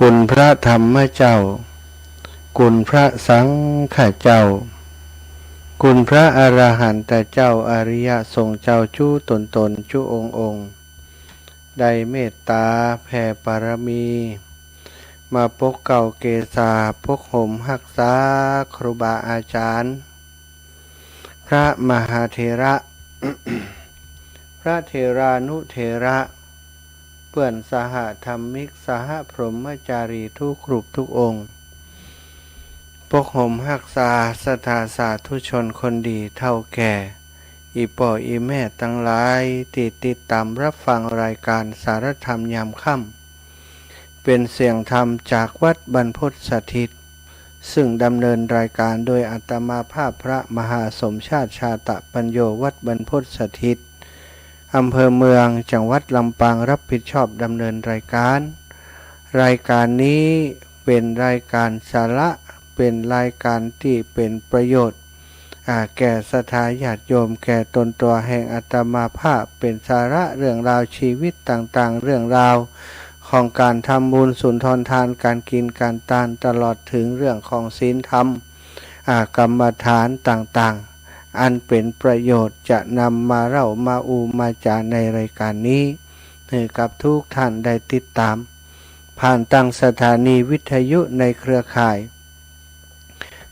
คุณพระธรรมเจ้าคุณพระสังฆเจ้าคุณพระอรหันตเจ้าอริยสงฆ์เจ้าจู้ตนจู้องค์ได้เมตตาแผ่ปารมีมาปกเก่าเกษาปกห่มรักษาครูบาอาจารย์พระมหาเถระ พระเถรานุเถระเพื่อนสหธรรมิกสหพรหมจารีทุกรูปทุกองค์ปกห่มรักษาสถาสาธุชนคนดีเท่าแก่อีป่ออีแม่ทั้งหลายติดตามรับฟังรายการสารธรรมยามค่ำเป็นเสียงธรรมจากวัดบรรพตสถิตซึ่งดำเนินรายการโดยอาตมาภาพพระมหาสมชาติชาตปัญโยวัดบรรพตสถิตอำเภอเมืองจังหวัดลำปางรับผิดชอบดำเนินรายการนี้เป็นรายการสาระเป็นรายการที่เป็นประโยชน์แก่ศรัทธาญาติโยมแก่ตนตัวแห่งอาตมาภาพเป็นสาระเรื่องราวชีวิตต่างๆเรื่องราวของการทำบุญสุนทรทานการกินการทานตลอดถึงเรื่องของศีลธรรมกรรมฐานต่างๆอันเป็นประโยชน์จะนำมาเล่ามามาจาในรายการนี้ให้กับทุกท่านได้ติดตามผ่านตั้งสถานีวิทยุในเครือข่าย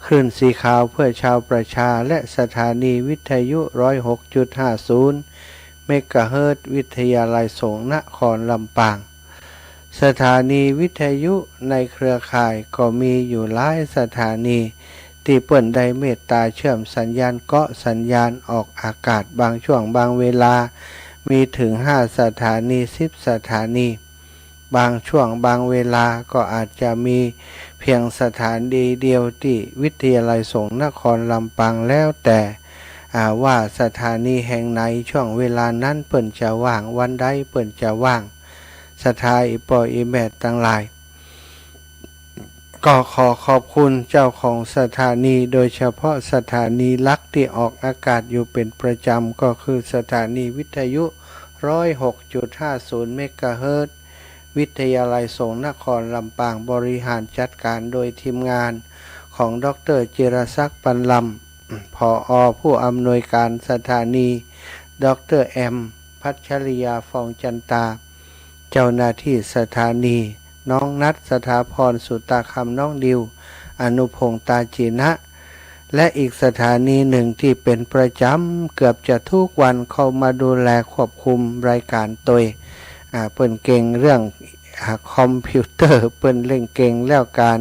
คลื่นสีขาวเพื่อชาวประชาและสถานีวิทยุ 106.50 เมกะเฮิรตซ์วิทยาลัยสงฆ์นครลำปางสถานีวิทยุในเครือข่ายก็มีอยู่หลายสถานีที่เปิ่นได้เมตตาเชื่อมสัญญาณเกาะสัญญาณออกอากาศบางช่วงบางเวลามีถึง5สถานี10สถานีบางช่วงบางเวลาก็อาจจะมีเพียงสถานีเดียวที่วิทยาลัยสงฆ์นครลำปางแล้วแต่ว่าสถานีแห่งไหนช่วงเวลานั้นเปิ่นจะว่างวันใดเปิ่นจะว่างสถาอีปออีแม่ทั้งหลายก็ขอขอบคุณเจ้าของสถานีโดยเฉพาะสถานีหลักที่ออกอากาศอยู่เป็นประจำก็คือสถานีวิทยุ 106.50 เมกะเฮิรตซ์วิทยาลัยสงฆ์นครลำปางบริหารจัดการโดยทีมงานของดร.จิรศักดิ์ปันลำผอ.ผู้อำนวยการสถานีดร.แอมพัชริยาฟองจันตาเจ้าหน้าที่สถานีน้องนัทสถาพรสุตาคำน้องดิวอนุพงษ์ตาจีนะและอีกสถานีหนึ่งที่เป็นประจำเกือบจะทุกวันเข้ามาดูแลควบคุมรายการตัวเปิ้นเก่งเรื่องคอมพิวเตอร์เปิ้นเล่นเก่งแล้วการ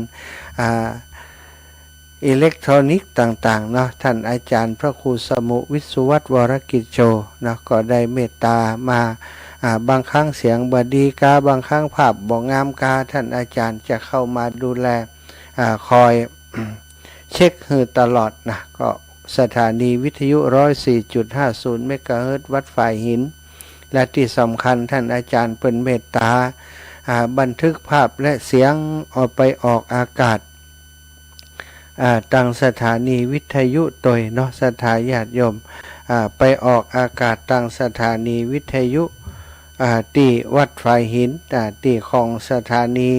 อิเล็กทรอนิกส์ต่างๆเนาะท่านอาจารย์พระครูสมุวิสุวัฒน์วรกิจโจนะก็ได้เมตตามาบางครั้งเสียงบดีกาบางครั้งภาพบ่งามกาท่านอาจารย์จะเข้ามาดูแลคอย เช็คฮือตลอดนะก็สถานีวิทยุ 104.50 เมกะเฮิรตซ์วัดฝ่ายหินและที่สำคัญท่านอาจารย์เป็นเมตตาบันทึกภาพและเสียงออกไปออกอากาศตั้งสถานีวิทยุโดยเนาะสถาญาติโยมไปออกอากาศตั้งสถานีวิทยุที่วัดฝ่ายหินที่ของสถานี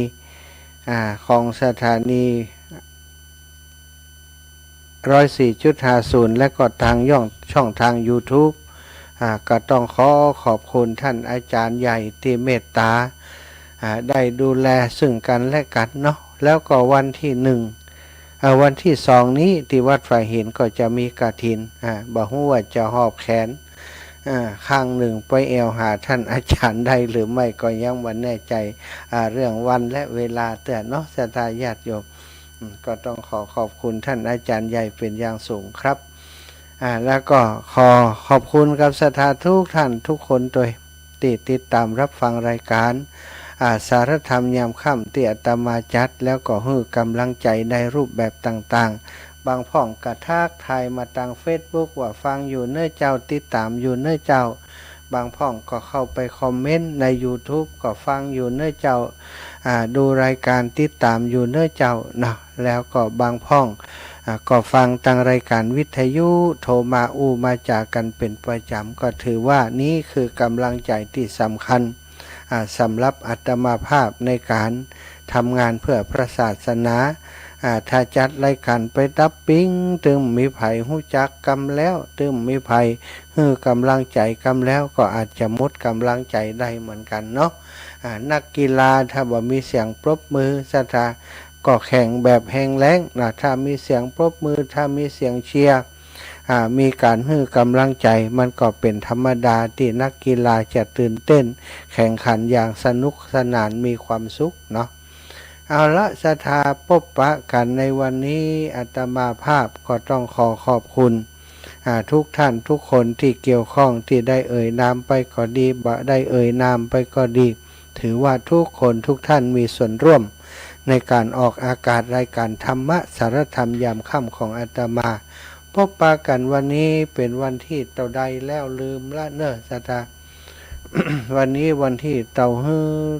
104.50 และก็ทางช่องทาง YouTubeก็ต้องขอบคุณท่านอาจารย์ใหญ่ที่เมตตาได้ดูแลซึ่งกันและกันเนาะแล้วก็วันที่วันที่2นี้ที่วัดฝ่ายหินก็จะมีกฐินบ่ฮู้ว่าจะหอบแขนข้างหนึ่งไปแอวหาท่านอาจารย์ได้หรือไม่ก็ยังไม่แน่ใจเรื่องวันและเวลาแต่เนาะศรัทธาญาติโยมก็ต้องขอบคุณท่านอาจารย์ใหญ่เป็นอย่างสูงครับแล้วก็ขอบคุณกับศรัทธาทุกท่านทุกคนโดยติดตามรับฟังรายการสารธรรมยามค่ำที่อาตมาจัดแล้วก็ให้กำลังใจในรูปแบบต่างๆบางพ่องกระทากทายมาทาง Facebook ว่าฟังอยู่เนื้อเจ้าติดตามอยู่เนื้อเจ้าบางพ่องก็เข้าไปคอมเมนต์ใน YouTube ก็ฟังอยู่เนื้อเจ้าดูรายการติดตามอยู่เนื้อเจ้านะแล้วก็บางพ่องก็ฟังทางรายการวิทยุโทรมามาจากกันเป็นประจำก็ถือว่านี้คือกำลังใจที่สำคัญสำหรับอาตมาภาพในการ ทำงานเพื่อพระศาสนาถ้าจัดรายการไปดับปิ้งตึมมีไผหู้จักกำแล้วตึมมีไผกำลังใจกำแล้วก็อาจจะหมดกำลังใจได้เหมือนกันเนาะนักกีฬาถ้าบ่มีเสียงปรบมือศรัทธาก็แข่งแบบแห้งแล้งนะถ้ามีเสียงปรบมือถ้ามีเสียงเชียร์มีการกำลังใจมันก็เป็นธรรมดาที่นักกีฬาจะตื่นเต้นแข่งขันอย่างสนุกสนานมีความสุขเนาะเอาละศรัทธาพบปะกันในวันนี้อาตมาภาพก็ต้องขอขอบคุณทุกท่านทุกคนที่เกี่ยวข้องที่ได้เอ่ยนามไปก็ดีบ่ได้เอ่ยนามไปก็ดีถือว่าทุกคนทุกท่านมีส่วนร่วมในการออกอากาศรายการธรรมะสารธรรมยามค่ำของอาตมาพบปะกันวันนี้เป็นวันที่เต่าใดแล้วลืมละเนอะศรัทธา วันนี้วันที่เต่า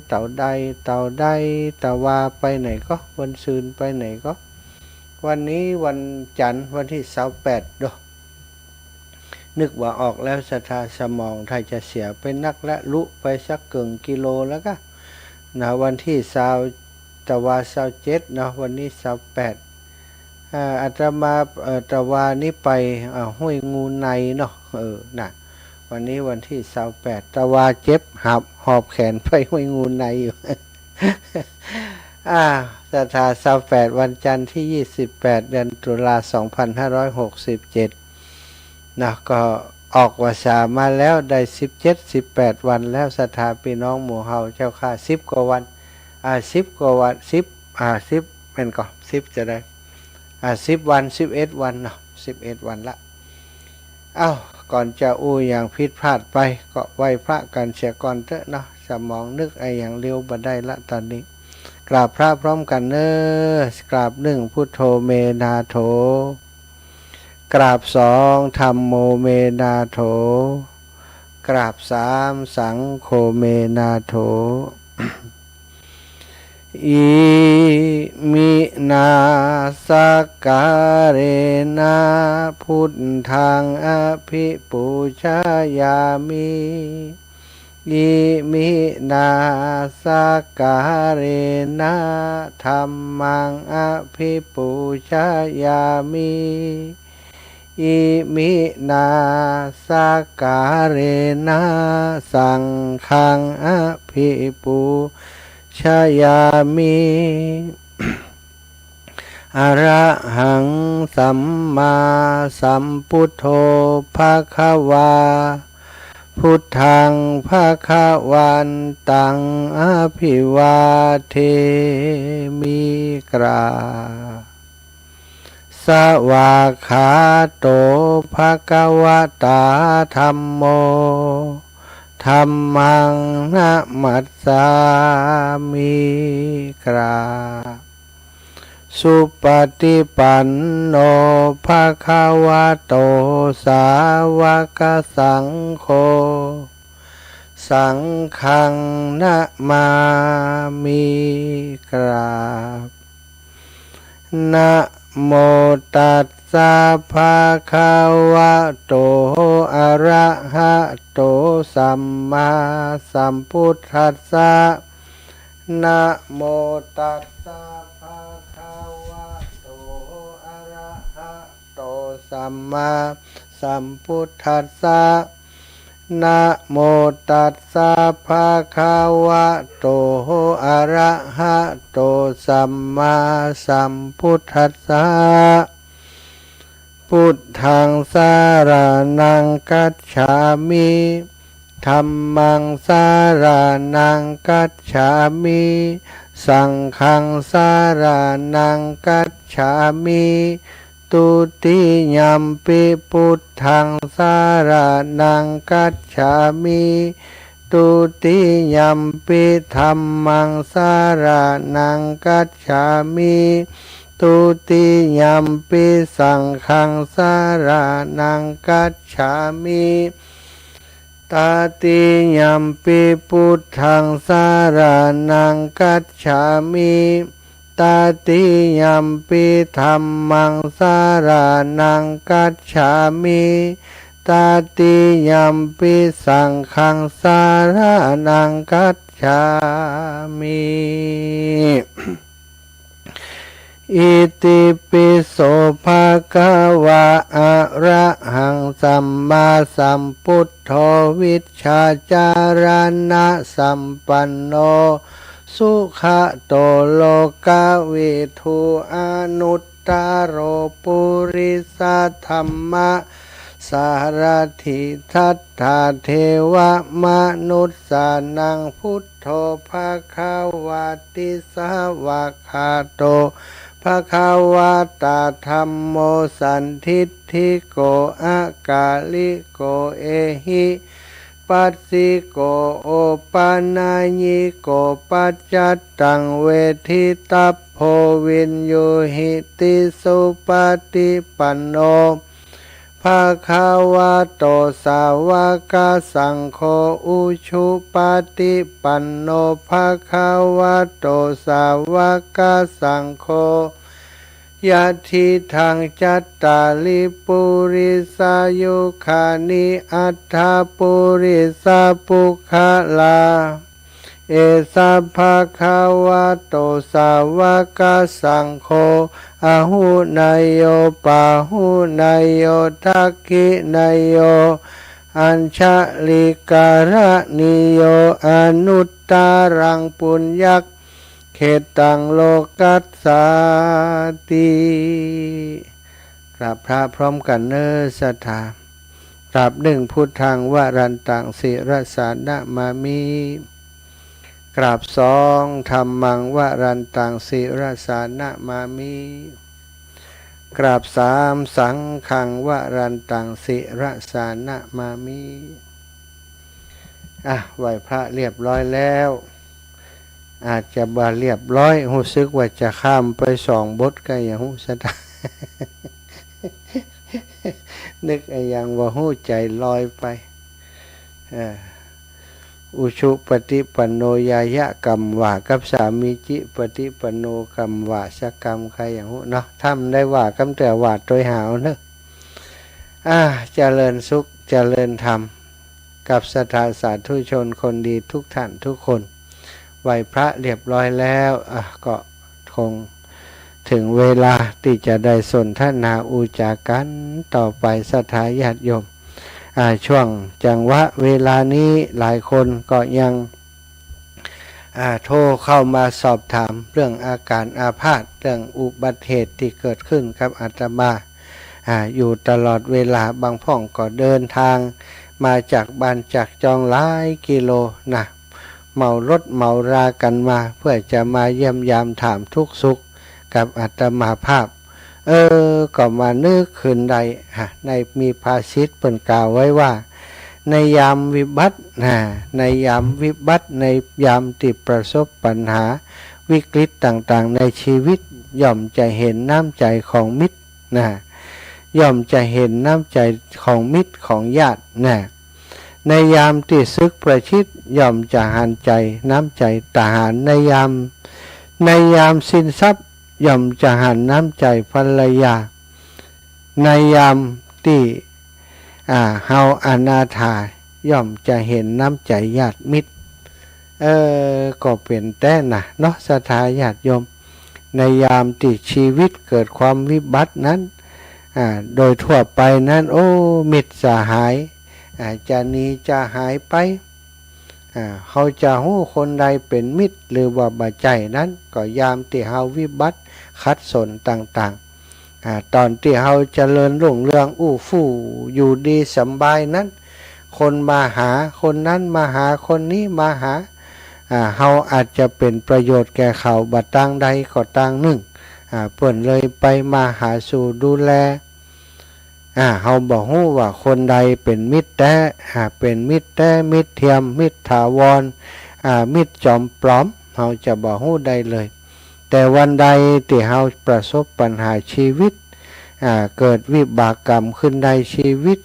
เต่าใดเต่าใดเต่าวาไปไหนก็วันซืนไปไหนก็วันนี้วันจันทร์วันที่28ด้วยนึกว่าออกแล้วศรัทธาสมองถ้าจะเสียไปนักละลุไปสักเกินกิโลแล้วก็นะวันที่ตะวา27นะวันนี้28อาตมาตะวานี้ไปห้วยงูในเนาะน่ะวันนี้วันที่28ตะวาเจ็บหอบแขนไปห้วยงูในอยู่ ศรัทธา28วันจันทร์ที่28เดือนตุลา2567นะก็ออกวาสามาแล้วได้17-18วันแล้วศรัทธาพี่น้องหมู่เฮาเจ้าค่ะ10กว่าวัน10กว่าวัน10เป็นก็10จะได้10วัน11วันเนาะ11วันละก่อนจะอย่างผิดพลาดไปก็ไหว้พระกันเสียก่อนเถอะเนาะสมองนึกอย่างเร็วบ่ได้ละตอนนี้กราบพระพร้อมกันเนอกราบ1พุทโธเมนาโถกราบ2ธัมโมเมนาโถกราบ3สังโฆเมนาโถอิมินาสการะนะพุทธังอภิปูชายามิอิมินาสการะนะธัมมังอภิปูชายามิอิมินาสการะนะสังฆังอภิปูชายามิอะระหังสัมมาสัมพุทโธภควาพุทธังภควันตังอภิวาเทมิกราสวากขาโตภควตาธัมโมธัมมังนะมัสสามิกราสุปฏิปันโนภควโตสาวกสังโฆสังฆังนะมามิกราบนะโมตัสสะภะคะวะโตอะระหะโตสัมมาสัมพุทธัสสะนะโมตัสสะภะคะวะโตอะระหะโตสัมมาสัมพุทธัสสะนะโมตัสสะภะคะวะโตอะระหะโตสัมมาสัมพุทธัสสะพุทธังสารนังกัจฉามิธัมมังสารนังกัจฉามิสังฆังสารนังกัจฉามิตุติยัมปิพุทธังสารนังกัจฉามิตุติยัมปิธัมมังสารนังกัจฉามิตุติยัมปิสังฆังสารนังกัจฉามิตติยัมปิพุทธังสารนังกัจฉามิตติยัมปิธัมมังสารนังกัจฉามิตติยัมปิสังฆังสารนังกัจฉ ฉามิ อิติปิโสภะคะวะอะระหังสัมมาสัมพุทโธวิชชาจารณะสัมปันโนสุขโตโลกวิทูอนุตตโรปุริสธรรมะสารถิทัตถาเทวมนุสสานังพุทโธภะคะวะติสาวกขาโตภะคะวะตาธัมโมสันทิฏฐิโกอากาลิโกเอหิปัสสิโกโอปานาญิโกปัจจัตตังเวทิตัพโพวินยูหิติสุปฏิปันโนภะคะวะโตสาวกสังโฆอุชุปฏิปันโนภะคะวะโตสาวกสังโฆยะทิทังจัตตาลิปุริสายุคานิอัตถปุริสาปุคลาเอสัพพะคะวะโตสาวกสังโฆอะหุนายโยปะหุนายโยทักขินายโยอัญชลิการะนิโยอนุตตรังปุญญักเขตังโลกัสสาติกราบพระพร้อมกันเนอสัทธากราบหนึ่งพุทธังวรันตังศิรสานะมามิกราบสองธัมมังวรันตังศิรสานะมามิกราบสามสังฆังวรันตังศิรสานะมามิไหว้พระเรียบร้อยแล้วอาจจะบ่เรียบร้อยรู้สึกว่าจะข้ามไปสองบทก็อย่างหูสตา นึกอย่างว่าหูใจลอยไปอุชุปฏิปันโนยายะกรรมว่ากับสามีจิปฏิปันโนกรรมว่าสักกรรมใครอย่างหูเนาะทำได้ว่าคำแต่ว่าโดยหาวเนอะเจริญสุขเจริญธรรมกับศรัทธาสาธุชนคนดีทุกท่านทุกคนไหว้พระเรียบร้อยแล้วก็คงถึงเวลาที่จะได้สนทนาอุจากันต่อไปศรัทธาญาติโยมช่วงจังหวะเวลานี้หลายคนก็ยังโทรเข้ามาสอบถามเรื่องอาการอาพาธเรื่องอุบัติเหตุที่เกิดขึ้นกับอาตมาอยู่ตลอดเวลาบางพ่องก็เดินทางมาจากบ้านจากจองหลายกิโลนะเมารถเมารากันมาเพื่อจะมาเยี่ยมยามถามทุกสุขกับอาตมาภาพก็มานึกคืนใดในมีภาษิตเปิ่นกล่าวไว้ว่าในยามวิบัติในยามวิบัติในยามที่ประสบปัญหาวิกฤตต่างๆในชีวิตย่อมจะเห็นน้ำใจของมิตรย่อมจะเห็นน้ำใจของมิตรของญาติในยามที่ศึกประชิดย่อมจะหันใจน้ำใจทหารในยามสิ้นทรัพย์ย่อมจะหันน้ำใจภรรยาในยามที่เฮาอนาถาย่อมจะเห็นน้ำใจญาติมิตรก็เป็นแต่นะเนาะศรัทธาญาติโยมในยามที่ชีวิตเกิดความวิบัตินั้นโดยทั่วไปนั้นมิตรสหายจะหนีจะหายไปเขาจะหู้คนใดเป็นมิตรหรือว่าบาใจนั้นก็ยามที่เฮาวิบัติขัดสนต่างๆตอนที่เฮาเจริญรุ่งเรืองอู้ฟู่อยู่ดีสบายนั้นคนมาหาคนนั้นมาหาคนนี้มาหาเฮาอาจจะเป็นประโยชน์แก่เขาบัดต่างใดก็ต่างหนึ่งเพิ่นเลยไปมาหาสู่ดูแลเฮาบอกฮู้ว่าคนใดเป็นมิตรแท้เป็นมิตรแท้มิตรเทียมมิตรถาวรมิตรจอมปลอมเฮาจะบอกฮู้ได้เลยแต่วันใดที่เฮาประสบปัญหาชีวิตเกิดวิบากกรรมขึ้นในชีวิต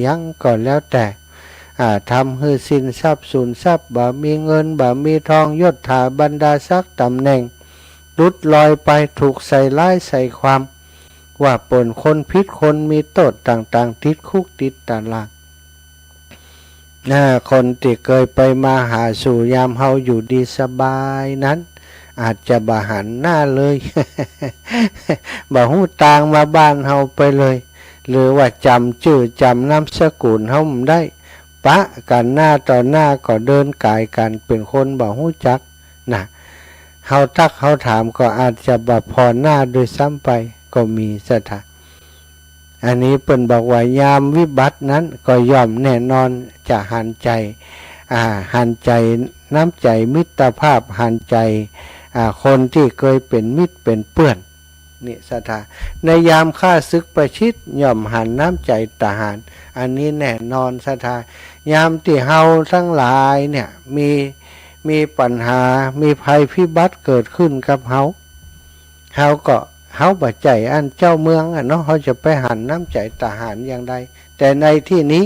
ยังก็แล้วแต่ทำให้สิ้นทรัพย์สูญทรัพย์บ่มีเงินบ่มีทองยศถาบรรดาศักดิ์ตำแหน่งลุดลอยไปถูกใส่ร้ายใส่ความว่าปนคนพิษคนมีโทษต่างๆติดคุกติดตาราง คนที่เคยไปมาหาสู่ยามเฮาอยู่ดีสบายนั้นอาจจะบ่หันหน้าเลย บ่ฮู้ตางมาบ้านเฮาไปเลยหรือว่าจำชื่อจำนามสกุลเฮาไม่ได้ปะกันหน้าต่อหน้าก็เดินกายกันเป็นคนบ่ฮู้จักนะเฮาทักเฮาถามก็อาจจะบ่พอหน้าโดยซ้ำไปก็มีสถาอันนี้เปิ้นบอกว่ายามวิบัตินั้นก็ย่อมแน่นอนจะหันใจหันใจน้ำใจมิตรภาพหันใจคนที่เคยเป็นมิตรเป็นเพื่อนนี่สถาในยามฆ่าศึกประชิดย่อมหันน้ำใจทหารอันนี้แน่นอนสถายามที่เฮาทั้งหลายเนี่ยมีปัญหามีภัยพิบัติเกิดขึ้นกับเฮาก็เฮาบ่ใจอันเจ้าเมืองเนาะเฮาจะไปหันน้ำใจทหารอย่างใดแต่ในที่นี้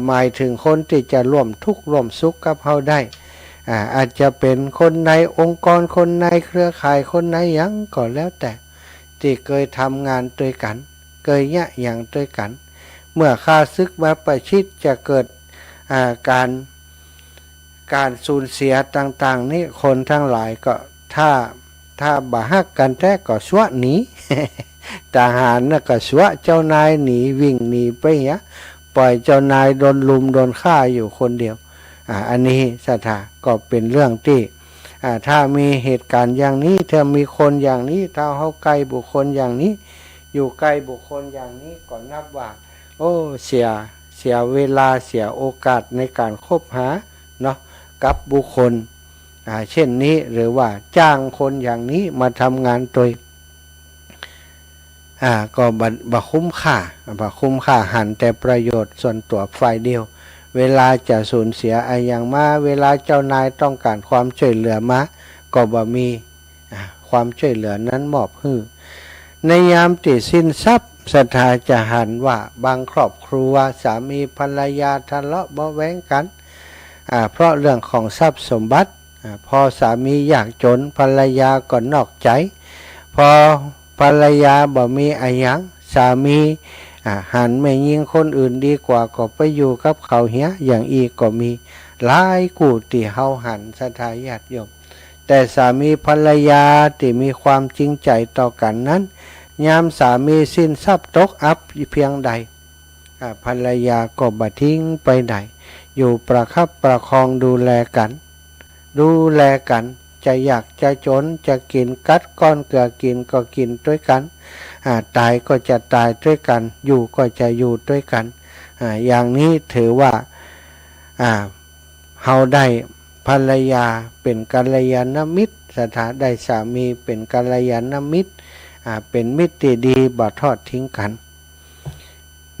หมายถึงคนที่จะร่วมทุกข์ร่วมสุขกับเฮาได้อาจจะเป็นคนในองค์กรคนในเครือข่ายคนในหยังก็แล้วแต่ที่เคยทำงานด้วยกันเคยยะอย่างด้วยกันเมื่อข้าศึกมาประชิดจะเกิดการสูญเสียต่างๆนี่คนทั้งหลายก็ถ้าบ่ฮักกันแท้ก็สวะหนี ทหารน่ะก็สวะเจ้านายหนีวิ่งหนีไปเงี้ยปล่อยเจ้านายโดนลุมโดนฆ่าอยู่คนเดียวอันนี้สถาก็เป็นเรื่องที่ถ้ามีเหตุการณ์อย่างนี้ถ้ามีคนอย่างนี้ถ้าเขาใกล้บุคคลอย่างนี้อยู่ใกล้บุคคลอย่างนี้ก็นับว่าโอ้เสียเวลาเสียโอกาสในการคบหาเนาะกับบุคคลเช่นนี้หรือว่าจ้างคนอย่างนี้มาทำงานโดยก็บ่คุ้มค่าหันแต่ประโยชน์ส่วนตัวฝ่ายเดียวเวลาจะสูญเสียอย่างมาเวลาเจ้านายต้องการความช่วยเหลือมาก็บ่มีความช่วยเหลือนั้นมอบให้ในยามที่สิ้นทรัพย์ศรัทธาจะหันว่าบางครอบครัวสามีภรรยาทะเลาะเบาะแว้งกันเพราะเรื่องของทรัพย์สมบัติพอสามีอยากจนภรรยาก็นอกใจพอภรรยาบ่มีอะไรอย่างสามีหันไม่ยิงคนอื่นดีกว่าก็ไปอยู่กับเขาเหี้ยอย่างอีกก็มีหลายกูที่เฮาหันสถาญาติโยมแต่สามีภรรยาที่มีความจริงใจต่อกันนั้นยามสามีสิ้นทรัพย์ตกอับเพียงใดภรรยาก็บ่ทิ้งไปไหนอยู่ประคับประคองดูแลกันจะอยากจะจนจะกินกัดก้อนเกลือกินก็กินด้วยกันตายก็จะตายด้วยกันอยู่ก็จะอยู่ด้วยกันอย่างนี้ถือว่าเฮาได้ภรรยาเป็นกัลยาณมิตรสถาได้สามีเป็นกัลยาณมิตรเป็นมิตรที่ดีบ่ทอดทิ้งกัน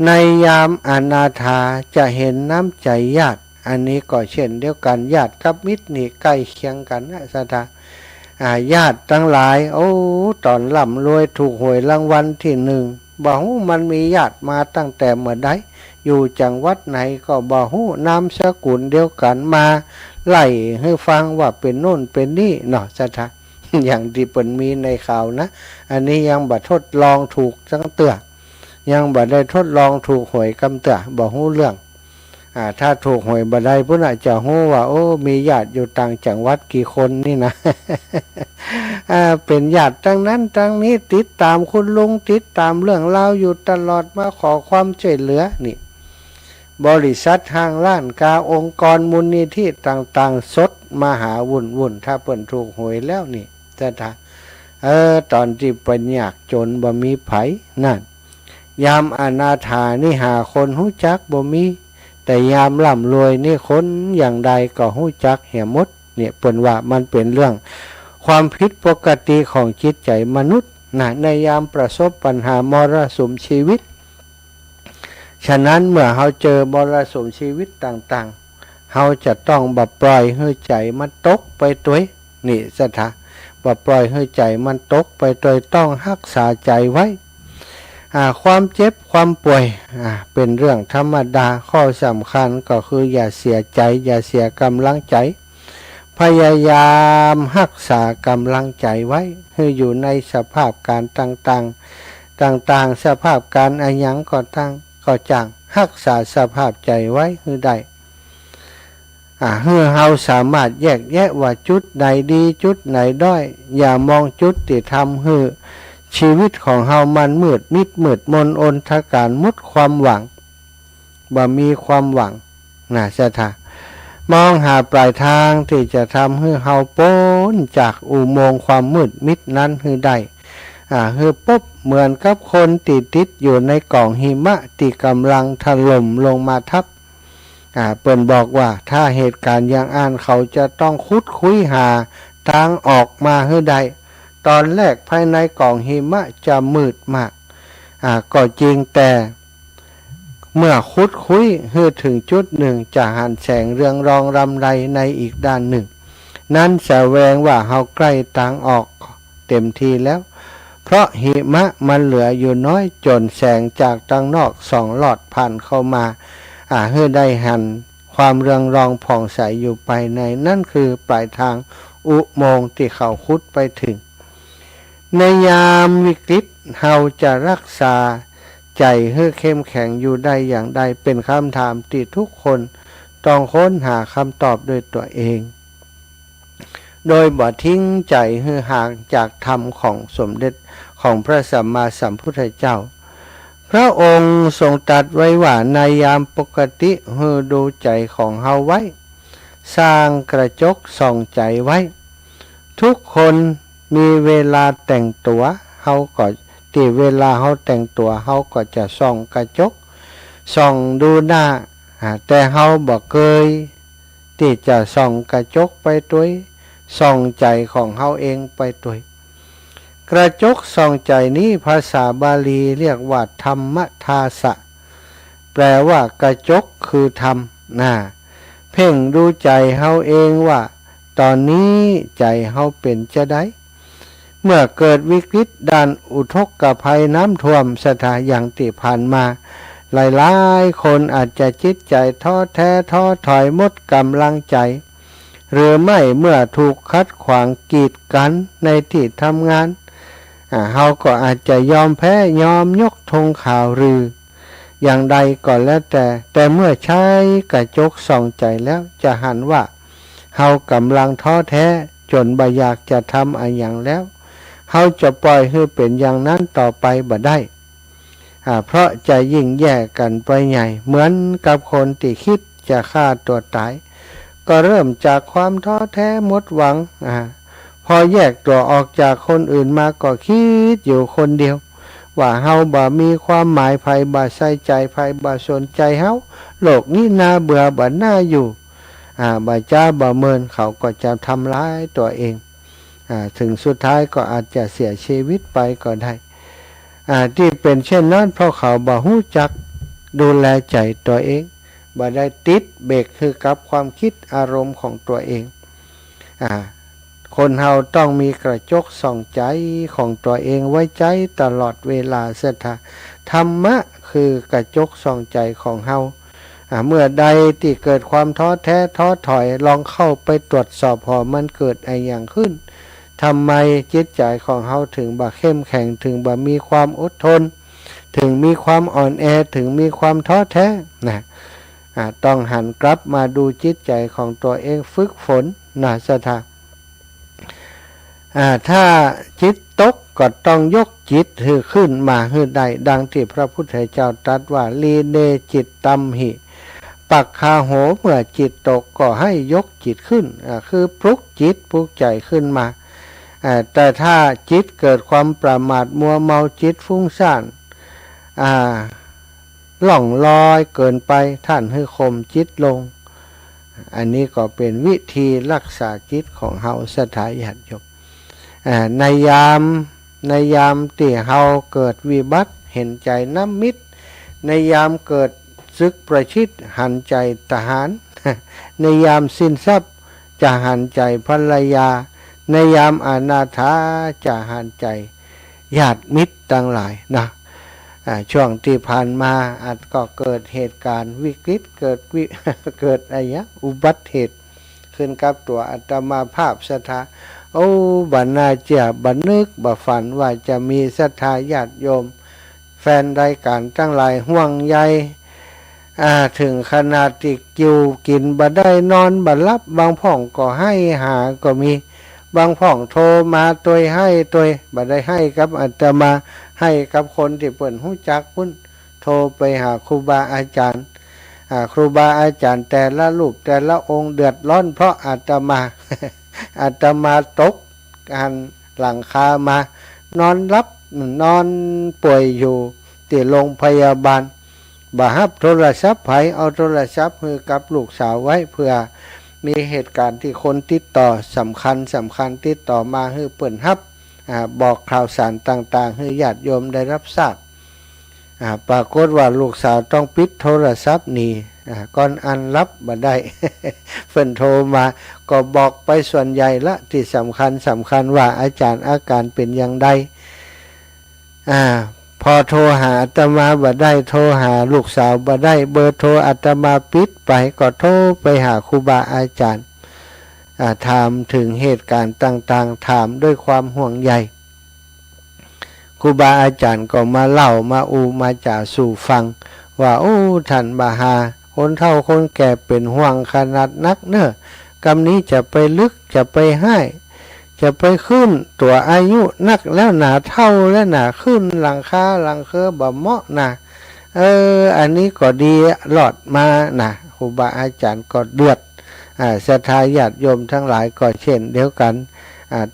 ในยามอนาถาจะเห็นน้ำใจญาติอันนี้ก็เช่นเดียวกันญาติกับมิตรนี่ใกล้เคียงกันนะสถาญาติทั้งหลายโอ้ตอนร่ำรวยถูกหวยรางวัลที่หนึ่งบ่ฮู้มันมีญาติมาตั้งแต่เมื่อใดอยู่จังหวัดไหนก็บ่ฮู้นามสกุลเดียวกันมาไล่ให้ฟังว่าเป็นโน่นเป็นนี่เนาะสถา อย่างที่เปิ้นมีในข่าวนะอันนี้ยังบ่ทดลองถูกจังเตื้อยังบ่ได้ทดลองถูกหวยกำเตื้อบ่ฮู้เรื่องถ้าถูกหวยบ่ได้พุ่นอาจจะฮู้ว่าโอ้มีญาติอยู่ต่างจังหวัดกี่คนนี่นะ เป็นญาติทั้งนั้นทั้งนี้ติดตามคุณลุงติดตามเรื่องราวอยู่ตลอดมาขอความช่วยเหลือนี่บริษัทห้างร้านกาองค์กรมูลนิธิต่างๆสดมาหาวุ่นถ้าเปิ้นถูกหวยแล้วนี่จะถาตอนที่เป็นยากจนบ่มีไผนั่นยามอนาถานี่หาคนฮู้จักบ่มีแต่ยามร่ำรวยนี่คนอย่างใดก็ฮู้จักแห่หมดเนี่ยเปิ้นว่ามันเป็นเรื่องความผิดปกติของจิตใจมนุษย์นะในยามประสบปัญหามรสุมชีวิตฉะนั้นเมื่อเฮาเจอมรสุมชีวิตต่างๆเฮาจะต้องบ่ปล่อยให้ใจมันตกไปตัวนี่สถาบ่ปล่อยให้ใจมันตกไปตัวต้องรักษาใจไว้ความเจ็บความป่วยเป็นเรื่องธรรมดาข้อสำคัญก็คืออย่าเสียใจอย่าเสียกำลังใจพยายามรักษากำลังใจไว้ให้อยู่ในสภาพการต่างสภาพการอันยังก็จังรักษาสภาพใจไว้ให้ได้ เมื่อเราสามารถแยกแยะว่าจุดไหนดีจุดไหนด้อยอย่ามองจุดที่ทำให้ชีวิตของเรามันมืดมิดมืดมนอนทการมุดความหวังบ่มีความหวังนะเสถามองหาปลายทางที่จะทำให้เราพ้นจากอุโมงค์ความมืดมิดนั้นให้ได้คือปุ๊บเหมือนกับคนติดอยู่ในกล่องหิมะที่กำลังถล่มลงมาทับเปิ้นบอกว่าถ้าเหตุการณ์อย่างอ่านเขาจะต้องคุยหาทางออกมาให้ได้ตอนแรกภายในกล่องหิมะจะมืดมากก็จริงแต่เมื่อคุยให้ถึงจุดหนึ่งจะหันแสงเรืองรองรำไรในอีกด้านหนึ่งนั้นแสดงว่าเฮาใกล้ทางออกเต็มทีแล้วเพราะหิมะมันเหลืออยู่น้อยจนแสงจากทางนอกส่องลอดผ่านเข้ามาให้ได้หันความเรืองรองผ่องใสอยู่ภายในนั่นคือปลายทางอุโมงค์ที่เขาขุดไปถึงในยามวิกฤตเฮาจะรักษาใจให้เข้มแข็งอยู่ได้อย่างใดเป็นคำถามที่ทุกคนต้องค้นหาคำตอบด้วยตัวเองโดยบ่ทิ้งใจให้ห่างจากธรรมของสมเด็จของพระสัมมาสัมพุทธเจ้าพระองค์ทรงตรัสไว้ว่าในยามปกติให้ดูใจของเฮาไว้สร้างกระจกส่องใจไว้ทุกคนมีเวลาแต่งตัวเฮาก็ที่เวลาเฮาแต่งตัวเฮาก็จะส่องกระจกส่องดูหน้าแต่เฮาบ่เคยที่จะส่องกระจกไปด้วยส่องใจของเฮาเองไปด้วยกระจกส่องใจนี้ภาษาบาลีเรียกว่าธรรมทาสะแปลว่ากระจกคือธรรมเพ่งดูใจเฮาเองว่าตอนนี้ใจเฮาเป็นจะได้เมื่อเกิดวิกฤตด้านอุทกภัยน้ำท่วมสถานอย่างที่ผ่านมาหลายๆคนอาจจะจิตใจท้อแท้ท้อถอยหมดกำลังใจหรือไม่เมื่อถูกคัดขวางกีดกันในที่ทำงานเฮาก็อาจจะยอมแพ้ยอมยกธงข่าวรืออย่างใดก็แล้วแต่เมื่อใช้กระจกส่องใจแล้วจะหันว่าเฮากำลังท้อแท้จนบ่อยากจะทำอะไรอย่างแล้วเฮาจะปล่อยให้เป็นอย่างนั้นต่อไปบ่ได้เพราะจะยิ่งแย่กันไปใหญ่เหมือนกับคนที่คิดจะฆ่าตัวตายก็เริ่มจากความท้อแท้หมดหวังพอแยกตัวออกจากคนอื่นมาก็คิดอยู่คนเดียวว่าเฮาบ่มีความหมายไผบ่ใส่ใจไผบ่สนใจเฮาโลกนี้น่าเบื่อบ่น่าอยู่บ่จ้าบ่เมินเขาก็จะทำร้ายตัวเองถึงสุดท้ายก็อาจจะเสียชีวิตไปก็ได้ที่เป็นเช่นนั้นเพราะเขาบ่รู้จักดูแลใจตัวเองบ่ได้ติดเบรกคือกับความคิดอารมณ์ของตัวเองคนเฮาต้องมีกระจกส่องใจของตัวเองไว้ใจตลอดเวลาเสียทีธรรมะคือกระจกส่องใจของเฮาเมื่อใดที่เกิดความท้อแท้ท้อถอยลองเข้าไปตรวจสอบพอมันเกิดอะไรอย่างขึ้นทำไมจิตใจของเฮาถึงบ่เข้มแข็งถึงบ่มีความอดทนถึงมีความอ่อนแอถึงมีความท้อแท้ต้องหันกลับมาดูจิตใจของตัวเองฝึกฝนสถาถ้าจิตตกก็ต้องยกจิตขึ้นมาให้ได้ดังที่พระพุทธเจ้าตรัสว่าลีเนจิตตัมหิปักคาโหเมื่อจิตตกก็ให้ยกจิตขึ้นคือปลุกจิตปลุกใจขึ้นมาแต่ถ้าจิตเกิดความประมาทมัวเมาจิตฟุ้งซ่านล่องลอยเกินไปท่านให้ข่มจิตลงอันนี้ก็เป็นวิธีรักษาจิตของเฮาสถาญาติโยมในยามที่เฮาเกิดวิบัติเห็นใจน้ำมิตรในยามเกิดศึกประชิดหันใจทหารในยามสิ้นทรัพย์จะหันใจภรรยาในยามอนาถาจะหันใจญาติมิตรต่างหลายช่วงที่ผ่านมาอาจก็เกิดเหตุการณ์วิกฤตเกิดอะไรอุบัติเหตุขึ้นกับตัวอาตมาภาพศรัทธาบันนาเจียบันนึกบัฝันว่าจะมีศรัทธาญาติโยมแฟนรายการทั้งหลายห่วงใย ถึงขนาดที่อยู่กินบ่ได้นอนบ่หลับบางพ่องก็ให้หาก็มีบางพ่องโทรมาตัวให้ตัวบ่ได้ให้กับอาตมาให้กับคนที่เปิ่นฮู้จักพุ่นโทรไปหาครูบาอาจารย์ครูบาอาจารย์แต่ละรูปแต่ละองค์เดือดร้อนเพราะอาตมา อาตมาตกการหลังคามานอนรับนอนป่วยอยู่ที่โรงพยาบาลบ่ฮับโทรศัพท์ไผเอาโทรศัพท์มือกับลูกสาวไว้เพื่อมีเหตุการณ์ที่คนติดต่อสำคัญติดต่อมาให้เปิ่นฮับบอกข่าวสารต่างๆให้ญาติโยมได้รับทราบปรากฏว่าลูกสาวต้องปิดโทรศัพท์หนีก่อนอันรับบ่ได้ เพิ่นโทรมาก็บอกไปส่วนใหญ่ละที่สำคัญว่าอาจารย์อาการเป็นอย่างใดพอโทรหาอาตมาบ่ได้โทรหาลูกสาวบ่ได้เบอร์โทรอาตมาปิดไปก็โทรไปหาครูบาอาจารย์ถามถึงเหตุการณ์ต่างๆถามด้วยความห่วงใยครูบาอาจารย์ก็มาเล่ามามาจ่าสู่ฟังว่าโอ้ท่านบาหาคนเฒ่าคนแก่เป็นห่วงขนาดนักเนอะกำนี้จะไปลึกจะไปให้จะไปขึ้นตัวอายุนักแล้วหนาเท่าแล้วหนาขึ้นหลังคาหลังเคอบ่เหมาะนะอันนี้ก็ดีหลอดมานะครูบาอาจารย์ก็เดือดศรัทธาญาติโยมทั้งหลายก็เช่นเดียวกัน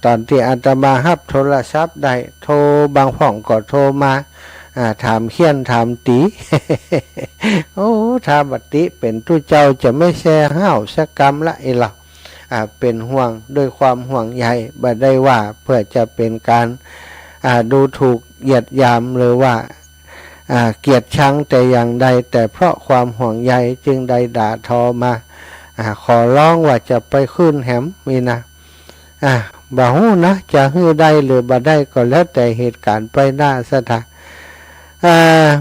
ตอนที่อาตมาฮับโทรศัพท์ได้โทรบางพ่องก็โทรมาถามเขียนถามตี โอ้ถามบัติเป็นตู้เจ้าจะไม่แช่ห้าวสักกรรมละหรอกเป็นห่วงด้วยความห่วงใยบ่ได้ว่าเพื่อจะเป็นการดูถูกเหยียดหยามหรือว่าเกลียดชังแต่อย่างใดแต่เพราะความห่วงใยจึงได้ด่าทอมาขอร้องว่าจะไปขึ้นแหมมีนะบ่ฮู้นะจะฮื้อได้หรือบ่ได้ก็แล้วแต่เหตุการณ์ไปหน้าสถาน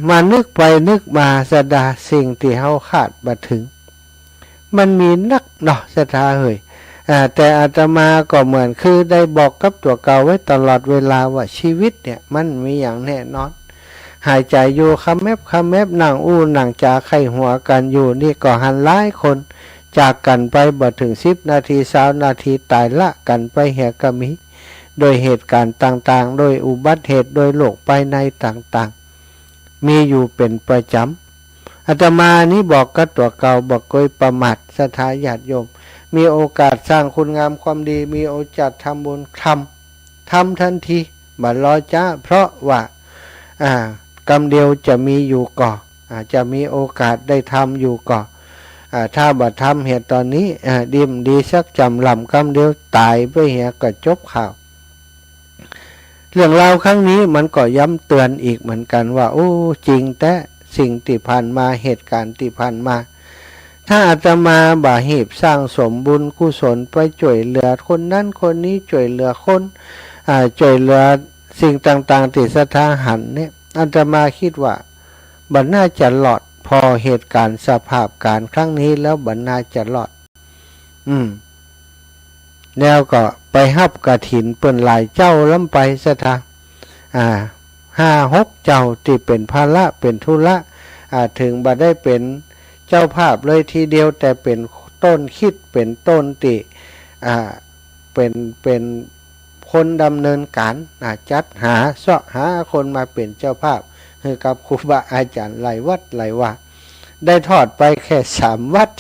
มานึกไปนึกมาสดาสิ่งที่เฮาคาดบ่ถึงมันมีนักเนาะสถาเฮ้ยแต่อาตมาก็เหมือนคือได้บอกกับตัวเก่าไว้ตลอดเวลาว่าชีวิตเนี่ยมันมีอย่างแน่นอนหายใจอยู่คำแมบนั่งนั่งจาไข้หัวกันอยู่นี่ก็หันหลายคนจากกันไปบ่ถึง10 นาที20 นาทีตายละกันไปแหกกะมีโดยเหตุการณ์ต่างๆโดยอุบัติเหตุโดยโรคภายในต่างๆมีอยู่เป็นประจำอาตมานี้บอกกับตัวเก่าบอกเคยประมาทศรัทธาญาติโยมมีโอกาสสร้างคุณงามความดีมีโอกาสทำบุญทำทันทีบัดรอจ้าเพราะว่ากรรมเดียวจะมีอยู่ก่อจะมีโอกาสได้ทำอยู่ก่อถ้าบัดทำเหตุตอนนี้ดิมดีสักจำลำกรรมเดียวตายไปเหียก็จบข่าวเรื่องราวครั้งนี้มันก็ย้ำเตือนอีกเหมือนกันว่าโอ้จริงแต่สิ่งที่ผ่านมาเหตุการณ์ที่ผ่านมาถ้าอาตมาบ่าหีบสร้างสมบุญกุศลไปช่วยเหลือคนนั้นคนนี้ช่วยเหลือคนช่วยเหลือสิ่งต่างๆที่ศรัทธาหันเนี่ยอาตมาคิดว่าบัดน่าจะหลอดพอเหตุการณ์สภาพการครั้งนี้แล้วบัดน่าจะหลอดแล้วก็ไปฮับกฐินเปิ้นหลายเจ้าล้ำไปศรัทธา5-6 เจ้าที่เป็นภาระเป็นธุระถึงบ่ได้เป็นเจ้าภาพเลยทีเดียวแต่เป็นต้นคิดเป็นต้นติเป็นคนดำเนินการจัดหาเสาะหาคนมาเป็นเจ้าภาพให้กับครูบาอาจารย์หลายวัดหลายว่าได้ทอดไปแค่3 วัด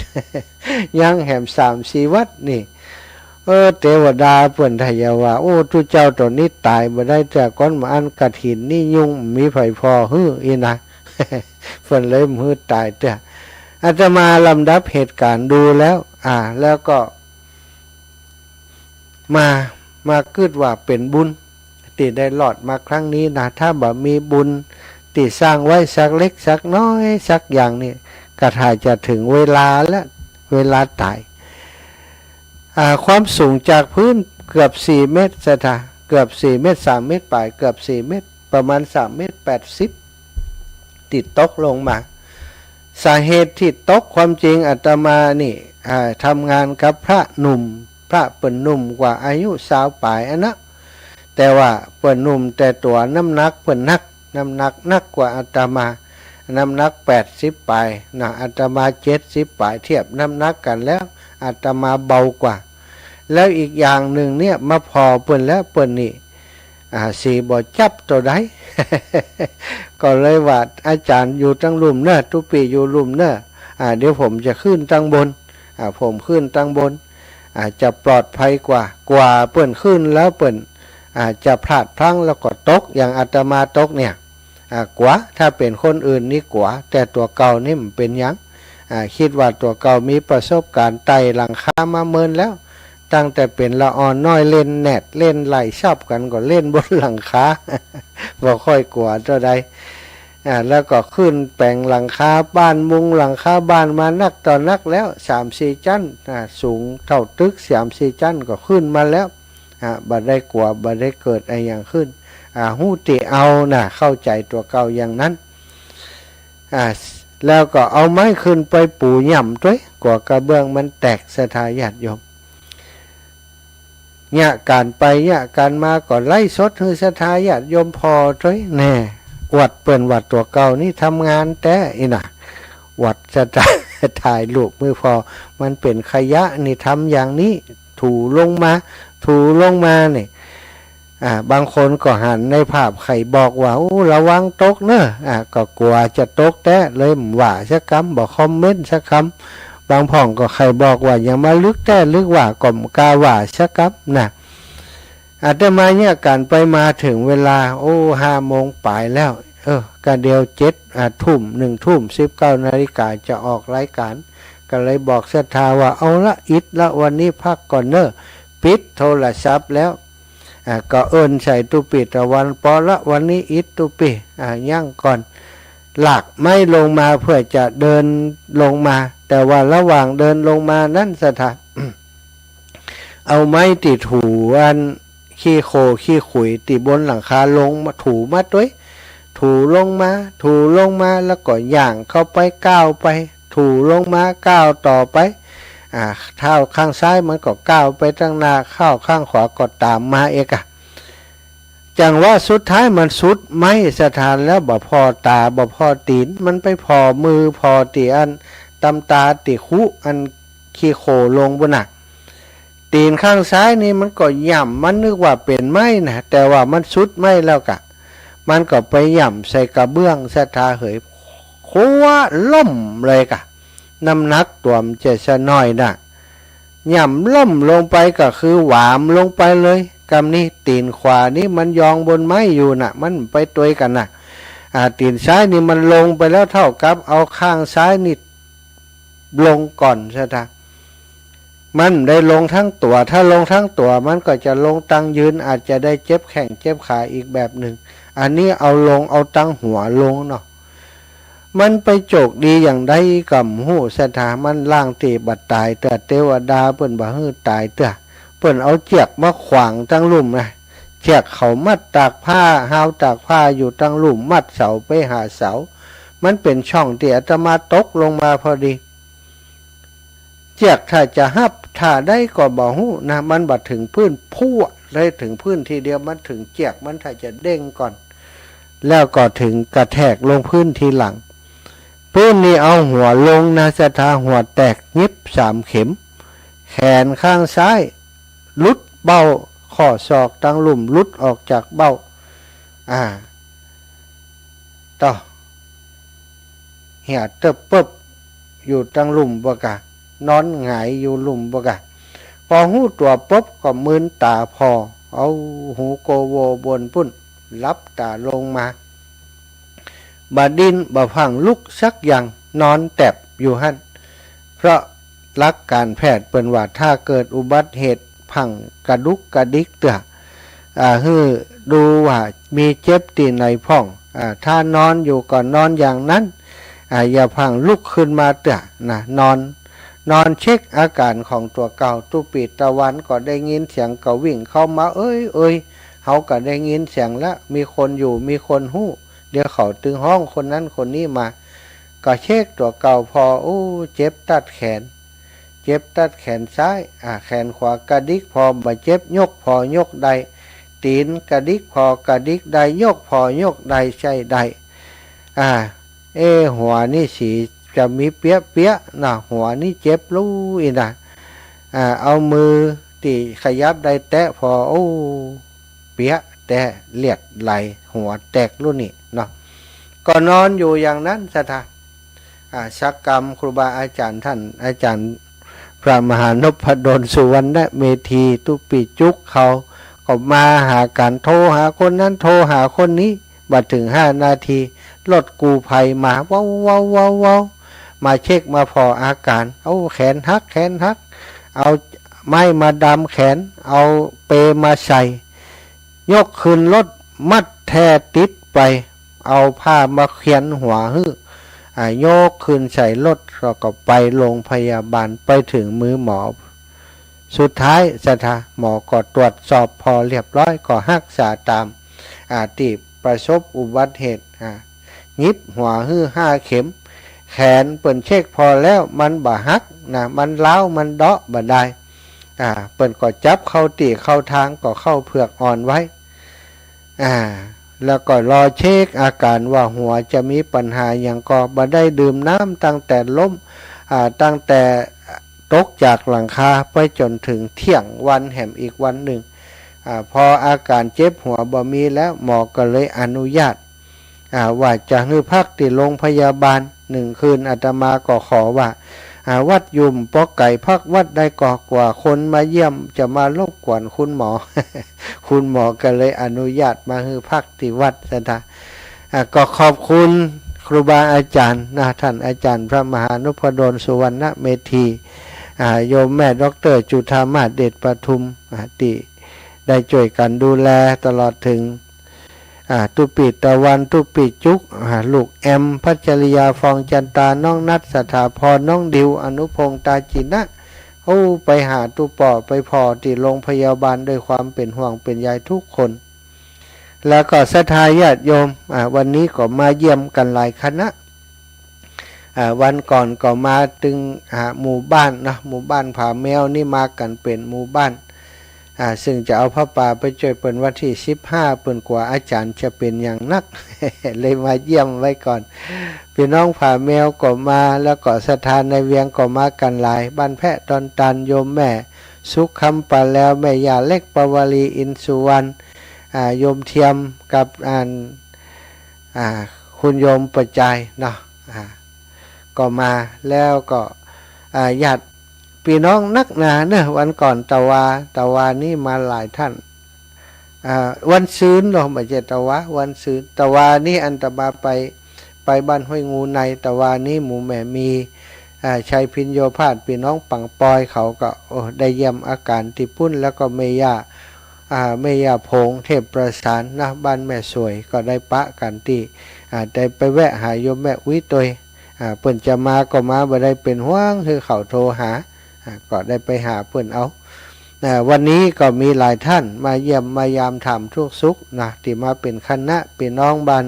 ยังแหม3-4 วัดนี่เทวดาเปิ้นทายว่าโอ้ทุเจ้าตัวนี้ตายบ่ได้แต่ก้อนมาอันกฐินนี่ยุ่งมีไผพอฮื้ออีนะ เพิ่นเลยมือตายเด้ออาตมาลำดับเหตุการณ์ดูแล้วแล้วก็มาคิดว่าเป็นบุญที่ได้หลอดมาครั้งนี้นะถ้าบ่มีบุญที่สร้างไว้สักเล็กสักน้อยสักอย่างนี่ก็ถ้าจะถึงเวลาแล้วเวลาตายความสูงจากพื้นเกือบ4 เมตรสถาเกือบ4 เมตร3 เมตรปลายเกือบ4 เมตรประมาณ3 เมตร 80ติดตกลงมาสาเหตุที่ตกความจริงอาตมานี่ทำงานกับพระหนุ่มพระเปิ่นหนุ่มกว่าอายุ20 ปลายนะแต่ว่าเปิ่นหนุ่มแต่ตัวน้ำหนักเปิ่นนักน้ำหนักกว่าอาตมา น้ำหนัก80ปลายนะอาตมา70ปลายเทียบน้ำหนักกันแล้วอาตมาเบากว่าแล้วอีกอย่างหนึ่งเนี่ยมาพอเปิ้นแล้วเปิ้นนี่สีบ่จับตัวใด ก็เลยว่าอาจารย์อยู่ตั้งลุ่มเนอะทุกปีอยู่ลุ่มเนอะเดี๋ยวผมจะขึ้นตั้งบนผมขึ้นตั้งบนจะปลอดภัยกว่าเปิ้นขึ้นแล้วเปิ้นจะพลาดพลั้งแล้วก็ตกอย่างอาตมาตกเนี่ยกว่าถ้าเป็นคนอื่นนี่กว่าแต่ตัวเก่านี่มันเป็นยังคิดว่าตัวเก่ามีประสบการณ์ไต่หลังคามาเมินแล้วตั้งแต่เป็นละอ่อนน้อยเล่นแนตเล่นไหลชอบกันก็เล่นบนหลังคา บ่ค่อยกลัวเท่าใดแล้วก็ขึ้นแปลงหลังคาบ้านมุงหลังคาบ้านมานักต่อนักแล้ว 3-4 ชั้นสูงเท่าตึก 3-4 ชั้นก็ขึ้นมาแล้วบ่ได้กลัวบ่ได้เกิดอะไรอย่างขึ้นหู้ติเอาเข้าใจตัวเก่าอย่างนั้นแล้วก็เอาไม้ขึ้นไปปูย่ำด้วยกว่ากระเบื้องมันแตกสถาญาติโยมเนี่ยการไปเนี่ยการมาก็ไล่สดคือสถาญาติโยมพอด้วยแน่วัดเปิ่นวัดตัวเก่านี่ทำงานแต่วัดจะถ่ายรูปมือพอมันเป็นขยะนี่ทำอย่างนี้ถูลงมาเนี่ยบางคนก็หันในภาพใครบอกว่าระวังตกเนอะก็กลัวจะตกแต่เลยว่าสักคำบอกคอมเมนต์สักคำบางพ่องก็ใครบอกว่าอย่ามาลึกแต่ลึกว่าก่อมกาว่าสักคำอาตมาเนี่ยการไปมาถึงเวลา5 โมงปลายแล้วก็เดียวทุ่ม1 ทุ่ม 19 นาฬิกาจะออกรายการก็เลยบอกศรัทธาว่าเอาละอิดละวันนี้พักก่อนเนอะปิดโทรศัพท์แล้วก็เอินใส่ตุปิตะวันพอละวันนี้อิดตุปิย่างก่อนหลักไม่ลงมาเพื่อจะเดินลงมาแต่ว่าระหว่างเดินลงมานั่นศรัทธา เอาไม้ติดหูอันขี้โคขี้ขุยติบนหลังคาลงมาถูมาด้วยถูลงมาแล้วก็ย่างเข้าไปก้าวไปถูลงมาก้าวต่อไปเท้าข้างซ้ายมันก็ก้าวไปทางหน้าเข้าข้างขวาก็ตามมาเอกจังว่าสุดท้ายมันสุดไม่สถานแล้วบ่พอตาบ่พอตีนมันไปพอมือพอตีอันตำตาติคุอันขี้โคลงบนตีนข้างซ้ายนี่มันก็ย่ำมันนึกว่าเป็นไม้แต่ว่ามันสุดไม้แล้วกะมันก็ไปย่ำใส่กระเบื้องสถาเหยโคว่าล่มเลยกะน้ำหนักตัวมันจะสะน้อยย่ำล่มลงไปก็คือหวามลงไปเลยกำนี้ตีนขวานี่มันยองบนไม้อยู่มันไปตัวกันตีนซ้ายนี่มันลงไปแล้วเท่ากับเอาข้างซ้ายนี่ลงก่อนสถามันได้ลงทั้งตัวถ้าลงทั้งตัวมันก็จะลงตั้งยืนอาจจะได้เจ็บแข้งเจ็บขาอีกแบบหนึ่งอันนี้เอาลงเอาตั้งหัวลงมันไปโจกดีอย่างใดกับหูสถามันล่างตีบัดตายแต่เทวดาเปิ้นบ่ฮื้อตายเตื้อเปิ้นเอาเจียกมาขวางตั้งลุ่มเจียกเขามัดตากผ้าหาวตากผ้าอยู่ตั้งลุ่มมัดเสาไปหาเสามันเป็นช่องที่อาตมาตกลงมาพอดีเจียกถ้าจะหับถ้าได้ก็บ่ฮู้มันบัดถึงพื้นพุ่วเลยถึงพื้นทีเดียวมันถึงเจียกมันถ้าจะเด้งก่อนแล้วก็ถึงกระแทกลงพื้นทีหลังพื้นนี่เอาหัวลงสถาหัวแตกยิบ3 เข็มแขนข้างซ้ายลุดเบ้าข้อศอกตั้งลุ่มลุดออกจากเบ้าต่อเหี่ยเติบปึ๊บอยู่ตั้งลุ่มบ่กะนอนหงายอยู่ลุ่มบ่กะพอหูตัวปุ๊บก็มึนตาพอเอาหูโกโวบนพุ่นรับตาลงมาบาดินบ่พังลุกสักอย่างนอนแตบอยู่หั่นเพราะลักการแพทย์เปิ้นว่าถ้าเกิดอุบัติเหตุพังกระดุกกระดิกเตื้อฮือดูว่ามีเจ็บตีนในพ่องถ้านอนอยู่ก่อนนอนอย่างนั้นอย่าพังลุกขึ้นมาเตื้อนอนเช็คอาการของตัวเก่าตุปิตะวันก็ได้ยินเสียงก็วิ่งเข้ามาเอ้ยเขาก็ได้ยินเสียงแล้วมีคนอยู่มีคนหู้เดี๋ยวเขาตึงห้องคนนั้นคนนี้มาก็เช็คตัวเก่าพอเจ็บตัดแขนซ้ายแขนขวากระดิกพอบาดเจ็บยกพอยกได้ตีนกระดิกพอกระดิกได้ยกพอยกได้ใช่ได้ หัวนี่สีจะมีเปี้ยเปี้ยนะหัวนี่เจ็บรู้อีนะเอามือตีขยับได้แตะพอโอ้เปี้ยแต่เลียดไหลหัวแตกรุ่นนี่เนาะก็นอนอยู่อย่างนั้นสถาชักกรรมครูบาอาจารย์ท่านอาจารย์พระมหานพดลสุวรรณเมธีตุปิจุกเขาก็มาหาการโทรหาคนนั้นโทรหาคนนี้บัดถึง5 นาทีรถกูภัยมาว้าวว้าวว้าวว้าวมาเช็คมาพออาการเอาแขนหักแขนหักเอาไม้มาดามแขนเอาเปมาใส่ยกขึ้นรถมัดแท้ติดไปเอาผ้ามาเขียนหัวหื้อยกขึ้นใส่รถเราก็ไปโรงพยาบาลไปถึงมือหมอสุดท้ายหมอก็ตรวจสอบพอเรียบร้อยก็รักษาตามที่ประสบอุบัติเหตุยิบหัวหื้อ5 เข็มแขนเปิ่นเช็คพอแล้วมันบ่หักนะมันเล้ามันเดาะบ่ได้เปิ่นก็จับเข้าตีเข้าทางก็เข้าเผือกอ่อนไว้แล้วก็รอเช็คอาการว่าหัวจะมีปัญหาอย่างก็บ่ได้ดื่มน้ำตั้งแต่ล้มตั้งแต่ตกจากหลังคาไปจนถึงเที่ยงวันแหมอีกวันหนึ่งพออาการเจ็บหัวบ่มีแล้วหมอก็เลยอนุญาตว่าจะให้พักที่โรงพยาบาล1 คืนอาตมาก็ขอว่าวัดยุมปอไก่พักวัดได้กว่าคนมาเยี่ยมจะมารบกวนคุณหมอ คุณหมอก็เลยอนุญาตมาให้พักที่วัดนะก็ขอบคุณครูบาอาจารย์ท่านอาจารย์พระมหานพดลสุวรรณเมธีโยมแม่ดร.จุฑามาศเดชปทุมที่ได้ช่วยกันดูแลตลอดถึงตุปิตะวันตุปิจุกลูกแอมพัชริยาฟองจันตาน้องนัทสถาพรน้องดิวอนุพงษ์ตาจินะไปหาตุปอไปพอที่โรงพยาบาลด้วยความเป็นห่วงเป็นใยทุกคนแล้วก็ศรัทธาญาติโยมวันนี้ก็มาเยี่ยมกันหลายคณะวันก่อนก็มาถึงหมู่บ้านนะหมู่บ้านผาแมวนี่มากันเป็นหมู่บ้านซึ่งจะเอาพระป่าไปช่วยเปิ่นวันที่15เปิ่นกว่าอาจารย์จะเป็นอย่างนัก เลยมาเยี่ยมไว้ก่อนพี่น้องผาแมวก็มาแล้วก็สถานในเวียงก็มากันหลายบ้านแพะตอนตันโยมแม่สุขคำปาแล้วแม่ยาเล็กปวารีอินสุวรรณโยมเทียมกับคุณโยมประจายเนาะก็มาแล้วก็ญาติพี่น้องนักหนาเนี่ยวันก่อนตะวานี่มาหลายท่านวันซืนเราไม่ใช่ตะวาวันซืนตะวานี่อันตมาไปบ้านห้วยงูในตะวานี่หมู่แม่มีชัยพินโยพาดพี่น้องปังปอยเขาก็ได้เยี่ยมอาการที่ปุ้นแล้วก็เมย่าพงเทพประสานนะบ้านแม่สวยก็ได้ปะกันที่ได้ไปแวะหาโยมแม่วิตยเปิ่นจะมาก็มาบ่ได้เป็นห่วงคือเขาโทรหาก็ได้ไปหาเปิ่นเอาวันนี้ก็มีหลายท่านมาเยี่ยมมายามถามทุกสุขนะที่มาเป็นคณะเป็นน้องบัน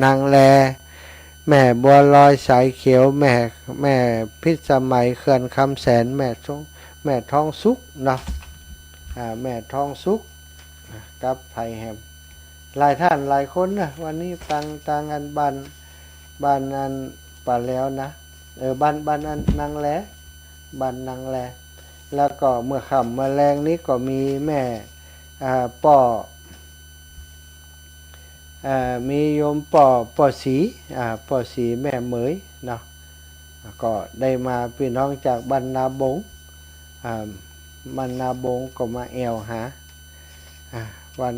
นางแลแม่บัวลอยสายเขียวแม่พิสมัยเขื่อนคำแสนแม่ทองสุขนะแม่ทองสุขกับไผ่แฮมหลายท่านหลายคนนะวันนี้ต่างอันบ้านอันป่าแล้วนะบ้านอันนางแลบ้านนางแลแล้วก็เมื่อค่ำเมื่อแรงนี้ก็มีแม่มีโยมป่อสีแม่เหมยเนาะก็ได้มาพี่น้องจากบ้านนาบงบ้านนาบงก็มาแอวหาวัน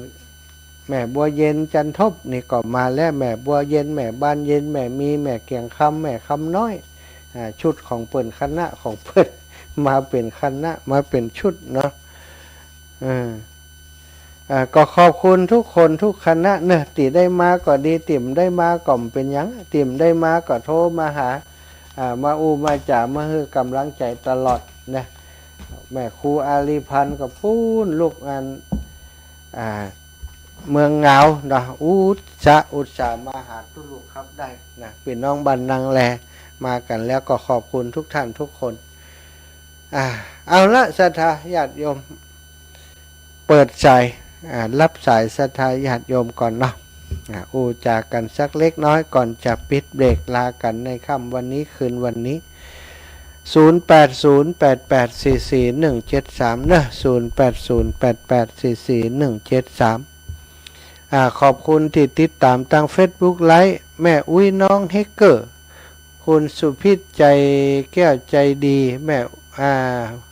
แม่บัวเย็นจันทบนี่ก็มาแล้วแม่บัวเย็นแม่บ้านเย็นแม่มีแม่เกียงคำแม่คำน้อยชุดของเปิ่นคณะของเปิ่นมาเป็นคณะมาเป็นชุดเนาะก็ขอบคุณทุกคนทุกคณะเนอะติได้มาก็ดีติ่มได้มาก็เป็นยังติ่มได้มาก็โทรมาหามามาจ่ามาให้กำลังใจตลอดนะแม่ครูอาลีพันธ์กับพูนลูกงานเมืองเงาเนาะอุตสามาหาทุลูกครับได้นะพี่น้องบ้านนางแลมากันแล้วก็ขอบคุณทุกท่านทุกคนเอาละศรัทธาญาติโยมเปิดใจรับสายศรัทธาญาติโยมก่อนเนาะ จากกันสักเล็กน้อยก่อนจะปิดเบรกลากันในค่ำวันนี้คืนวันนี้0808844173เนอะ0808844173ขอบคุณที่ติดตามทาง Facebook ไลฟ์แม่อุ้ยน้องเฮกเกอร์คุณสุพิษใจแก้วใจดีแม่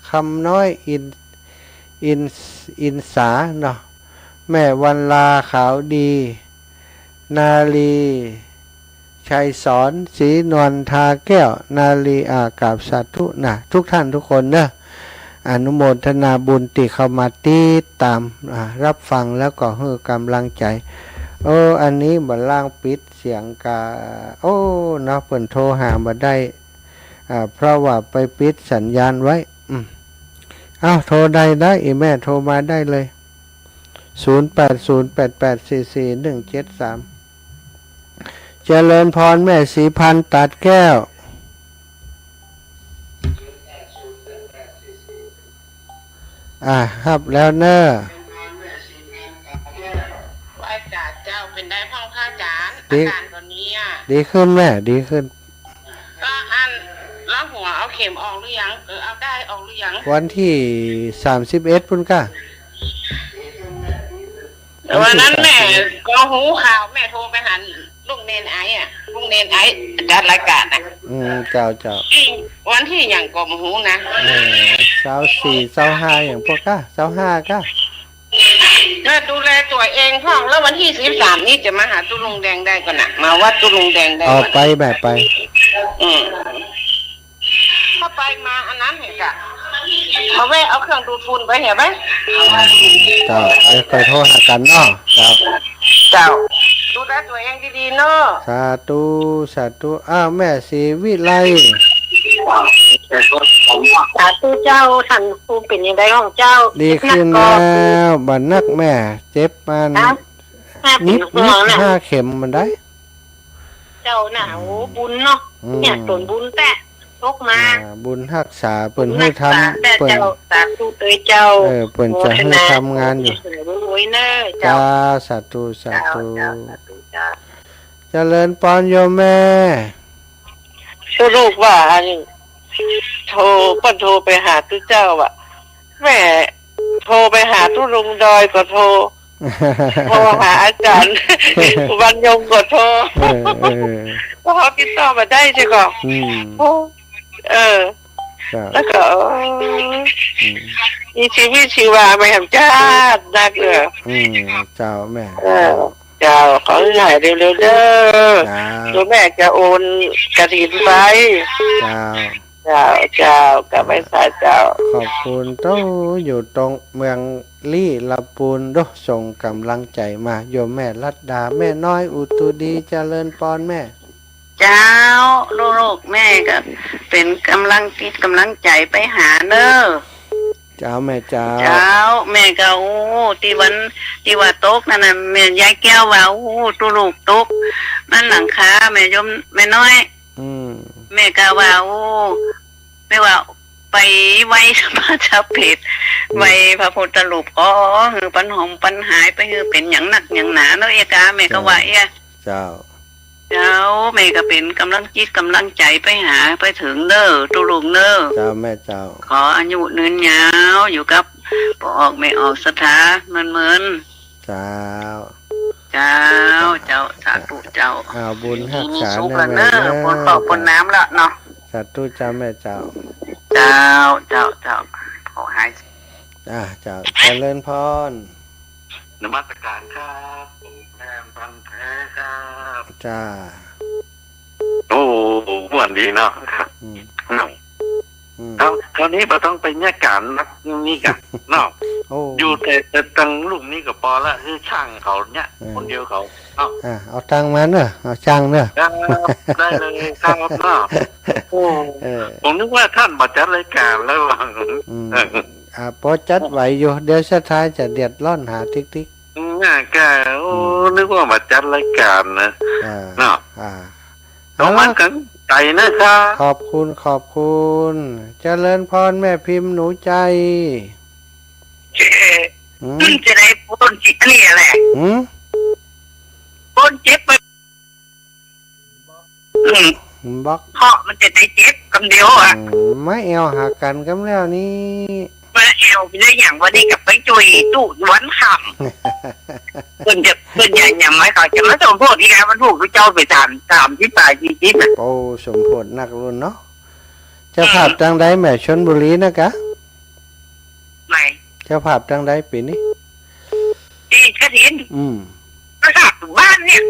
คำน้อยอินสาเนาะแม่วันลาขาวดีนาลีชัยสอนศรีนวลทาแก้วนาลีอากาบสาธุนะทุกท่านทุกคนเนอะอนุโมทนาบุญติเข้ามาติดตามรับฟังแล้วก็ให้กำลังใจอันนี้บัดล่างปิดเสียงกานะเปิ่นโทรหามาได้เพราะว่าไปปิดสัญญาณไว้โทรได้อีแม่โทรมาได้เลย0808844173เจริญพรแม่ศรีพันธ์ตัดแก้วครับแล้วเนอะว่าเจ้าเป็นได้พ่อพระอาจารย์อาการตอนนี้ดีขึ้นแม่ดีขึ้นก็แล้วหัวเอาเข็มออกหรือยังเอาได้ออกหรือยังวันที่31พุ่นก้าวันนั้นแม่ก็หูข่าวแม่โทรไปหาลุงเนนไอ้ลุงเนนไอ้จัดรายการเจ้าวันที่อย่างกลมหูนะ24 25อย่างพวกก้า25ก้าก็ดูแลตัวเองพ่องแล้ววันที่13นี่จะมาหาตุลุงแดงได้ก่อนนะมาวัดตุลุงแดงได้ไปแบบไปถ้าไปมาอันนั้นเห็นกะมาแวะเอาเครื่องดูดฝุ่นไปเห็นไหมเจ้าคอยโทษหากันเนาะเจ้าดูแลตัวเองดีๆเนาะสาธุแม่ศรีวิไลสาธุเจ้าท่านภูมิเป็นยังไงของเจ้าดีขึ้นแล้วบัดนักแม่เจ็บมันนิด5 เข็มมันได้เจ้าน่ะบุญเนาะเนี่ยส่วนบุญแต่ตกมาบุญรักษาเปิ้นให้ทำเปิ้นสาธุเตยเจ้าเปิ้นจะให้ทำงานอยู่จ้าสาธุเจริญพรโยมแม่สรุปว่าโทรไปหาตู้เจ้าแม่โทรไปหาตู้ลุงดอยก็โทรหาอาจารย์บรรยงก็โทรเพราะเขาติดต่อมาได้ใช่ก่อนแล้วก็มีชีวิตชีวาไม่ทำจ้านักเลยเจ้าแม่เจ้าขอให้หายเร็วๆเด้อตัวแม่จะโอนกระถิ่นไปเจ้ากับไม่สายเจ้าขอบคุณตู้อยู่ตรงเมืองลี่ลำปูนด้วยส่งกำลังใจมาโยมแม่รัตดาแม่น้อยอุตุดีเจริญพรแม่เจ้าลูกแม่ก็เป็นกำลังใจไปหาเนอะเจ้าแม่เจ้าแม่ก็ที่ว่าตกนั่นน่ะแม่ยายแก้วว่าตุลูกตกนั่นหลังคาแม่ยมแม่น้อยแม่ก็ว่าแม่ว่าไปไว้พระเจ้าเพชรไว้พระพุทธรูปคือปัญหาไปคือเป็นอย่างหนักอย่างหนาเนาะเอกาแม่ก็ว่าเจ้าแม่ก็เป็นกำลังใจไปหาไปถึงเด้อตุลุงเด้อเจ้าแม่เจ้าขออายุยืนยาวอยู่กับไม่ออกสถาเหมือนเจ้าสาธุเจ้าบุญรักษาแม่ฝนตกฝนน้ำละเนาะสาธุเจ้าแม่เจ้าขอให้เจ้าเจริญพรนมัสการครับแม่พันแท้ครับจ้าม่วนดีเนาะคราวนี้เราต้องไปแยกกันนักนี่กันเนาะอยู่แต่ตังลูกนี่ก็พอละคือช่างเขาเนี่ยคนเดียวเขาเอาตังมาเนอะเอาช่างเนอะได้เลยครับเนาะผมนึกว่าท่านมาจัดรายการแล้วพอจัดไหวอยู่เดี๋ยวสุดท้ายจะเดือดร้อนหาติ๊กแกนึกว่ามาจัดรายการนะเนาะต้องมันกันใจนะครับขอบคุณเจริญพรแม่พิมพ์หนูใจจะได้พูดนี่แหละ บอก เพราะมันจะได้เจ็บกำเดียวอ่ะ ไม่เอวหากันกันแล้วนี่ มาแอวไปเลยอย่างวันนี้กับไปจุยตู้วันคำเพิ่นอย่างไม่เขาจะมาสมโพธิการมันถูกเจ้าไปตามที่ป่าที่จิตอ่ะ โอ้สมโพธินักรุ่นเนาะเจ้าภาพจังใดแม่ชลบุรีนะกะ ไหน เจ้าภาพจังใดปีนี้ ที่กระถิน ก็กลับบ้านเนี่ย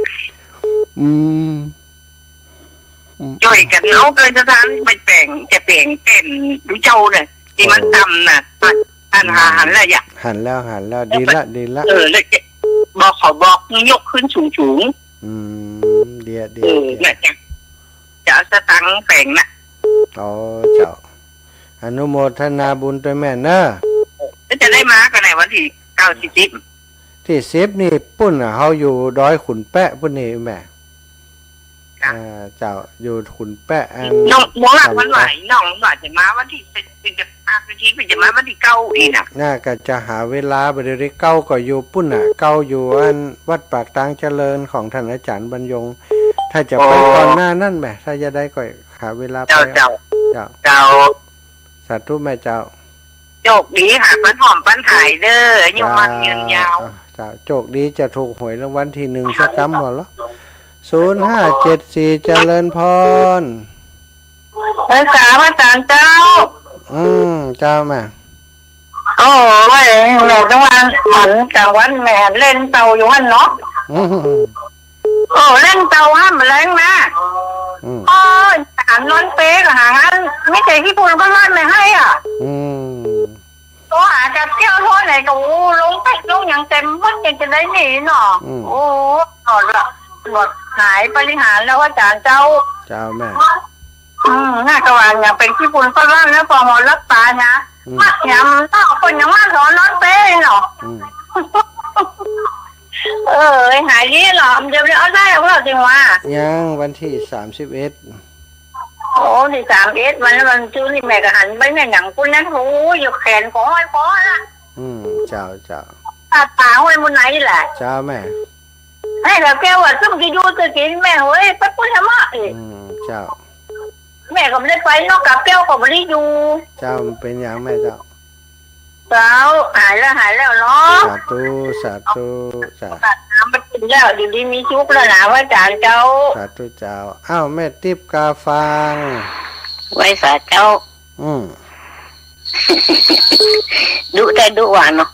จ่อยกันเอาเกินสถานไปแปลงจะเปลี่ยนเป็นดูเจ้าเนี่ยที่มันดำน่ะหันแล้วอย่า หันแล้วดีละแล้วบอกเขาบอกยกขึ้นสูงเดียเนี่ยจะสตังแปลงน่ะ อ๋อเจ้าอนุโมทนาบุญด้วยแม่เนอะจะได้มากันในวันที่90ที่10นี่ปุ้นเฮาอยู่ดอยขุนแปะปุ้นนี่แม่เจ้าอยู่ขุนแปะน้องบ่ว่าวันไหวน้องว่าจะมาวันที่จะจะมาวันที่9อีกน่ะน่าก็จะหาเวลาบ่ได้เก้าก็อยู่ปุ้นเก้าอยู่อันวัดปากตางเจริญของท่านอาจารย์บรรยงถ้าจะไปก่อนหน้านั่นแม่ถ้าจะได้ก็หาเวลาไปเจ้าสาธุแม่เจ้าโชคดีค่ะปันหอมปันหายเด้ออยู่มันยืนยาวเจ้าโชคดีจะถูกหวยรางวัลที่1สักคำบ่ล่ะ0574เจริญพรภาษาพระอาจารย์เจ้าเจ้าแม่โอ้ยแม่จังหวะหันกลางวันแม่เล่นเตาอยู่หันเนาะโอ้เล่นเตาห้ามแรงนะโอ้ยหันนอนเป๊กหางั้นไม่ใช่ที่พูดบ้านไม่ให้อ่ะตัวหากับเที่ยวทั่วไหนก็ลงไปลงอย่างเต็มวัดยังจะได้หนีเนาะโอ้หมดหายบริหารแล้วอาจารย์เจ้าแม่น่ากว่าอย่างเป็นที่พูดบ้านแล้วพอหมดรักษานะอย่างต้องคนอย่างว่าสอนนอนเป๊กเนาะหายดีหรอเดี๋ยวเอาได้หรือเปล่าจริงวะยังวันที่31โอ้ที่31วันชื่อนี่แม่ก็หันไปแม่หนังคุณนั้นโอ้อยู่แขนของไอ้พ่อละเจ้าตาห้อยมุนไหนแหละเจ้าแม่ให้เราแก้วว่าซึ่งจะอยู่จะกินแม่เฮ้ยไปพูดทำไมเจ้าแม่ก็ไม่ได้ไปนอกกับแก้วก็ไม่ได้อยู่เจ้าเป็นอย่างแม่เจ้าหายแล้วเนาะสาธุน้ำมันกินแล้วอยู่ดีมีชุบแล้วนะว่าจานเจ้าสาธุเจ้าอ้าวแม่ติ๊บกาฟังไว้สาเจ้าดุแต่ดุหวานเนาะ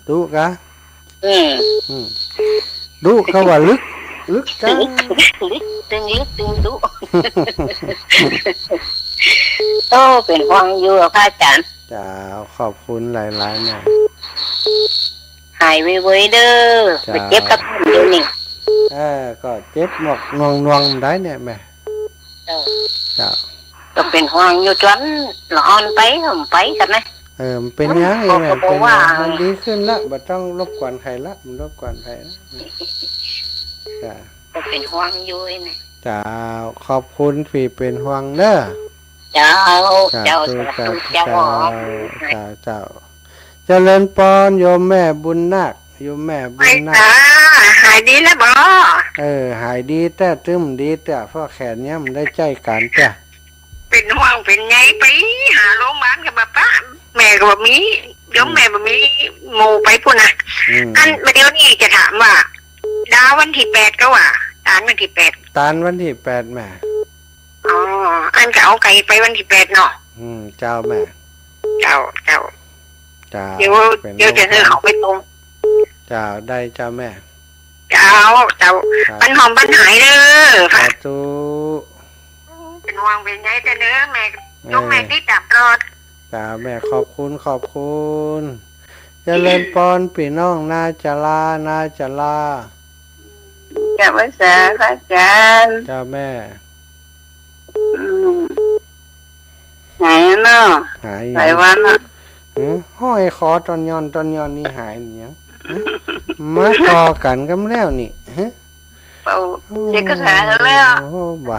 ดุกะดุเขาว่าลึกกันตึงดุโอ้เป็นห่วงอยู่พระอาจารย์จ้าขอบคุณหลายๆแม่หายไวๆเด้อไปเจ็บกับเดี๋ยวนี้ก็เจ็บหมกนวงได้เนี่ยแม่จ้าก็เป็นห่วงอยู่จนละอ่อนไปผมไปกันนะมันเป็นยังไงแม่เป็นมันดีขึ้นละบ่ต้องรบกวนใครละมันรบกวนใครละจ้าก็เป็นห่วงอยู่นี่จ้าขอบคุณพี่เป็นห่วงเด้อเจ้าเจริญปอนโยมแม่บุญนาคโยมแม่บุญนาคหายดีแล้วบ่หายดีแต่ตึมดีแต่เพราะแขนเนี้ยมันได้ใจการแต่เป็นห่วงเป็นไงไปหาโรงพยาบาลกับป้าแม่ก็บ่มีโยมแม่บ่มีโมไปพุ่นน่ะอันเดี๋ยวนี้จะถามว่าดาววันที่8ก็ว่าตานวันที่8ตานวันที่8แม่อันก็เอาไก่ไปวันที่8เนาะเจ้าแม่เจ้าเดี๋ยวจะซื้อเขาไปตรงเจ้าได้เจ้าแม่เจ้าปันหอมปันหายเด้อค่ะเป็นห่วงเป็นใยแต่เนื้อแม่ยกแม่ที่จับรอดจ้าแม่ขอบคุณเจริญพรพี่น้องนาจลากับภาษาพระอาจารย์เจ้าแม่หายเนาะหายวันเนาะห้อยคอตอนย้อนนี่หายเนี่ยมาต่อกันกันแล้วนี่เด็กก็หายแล้วบ่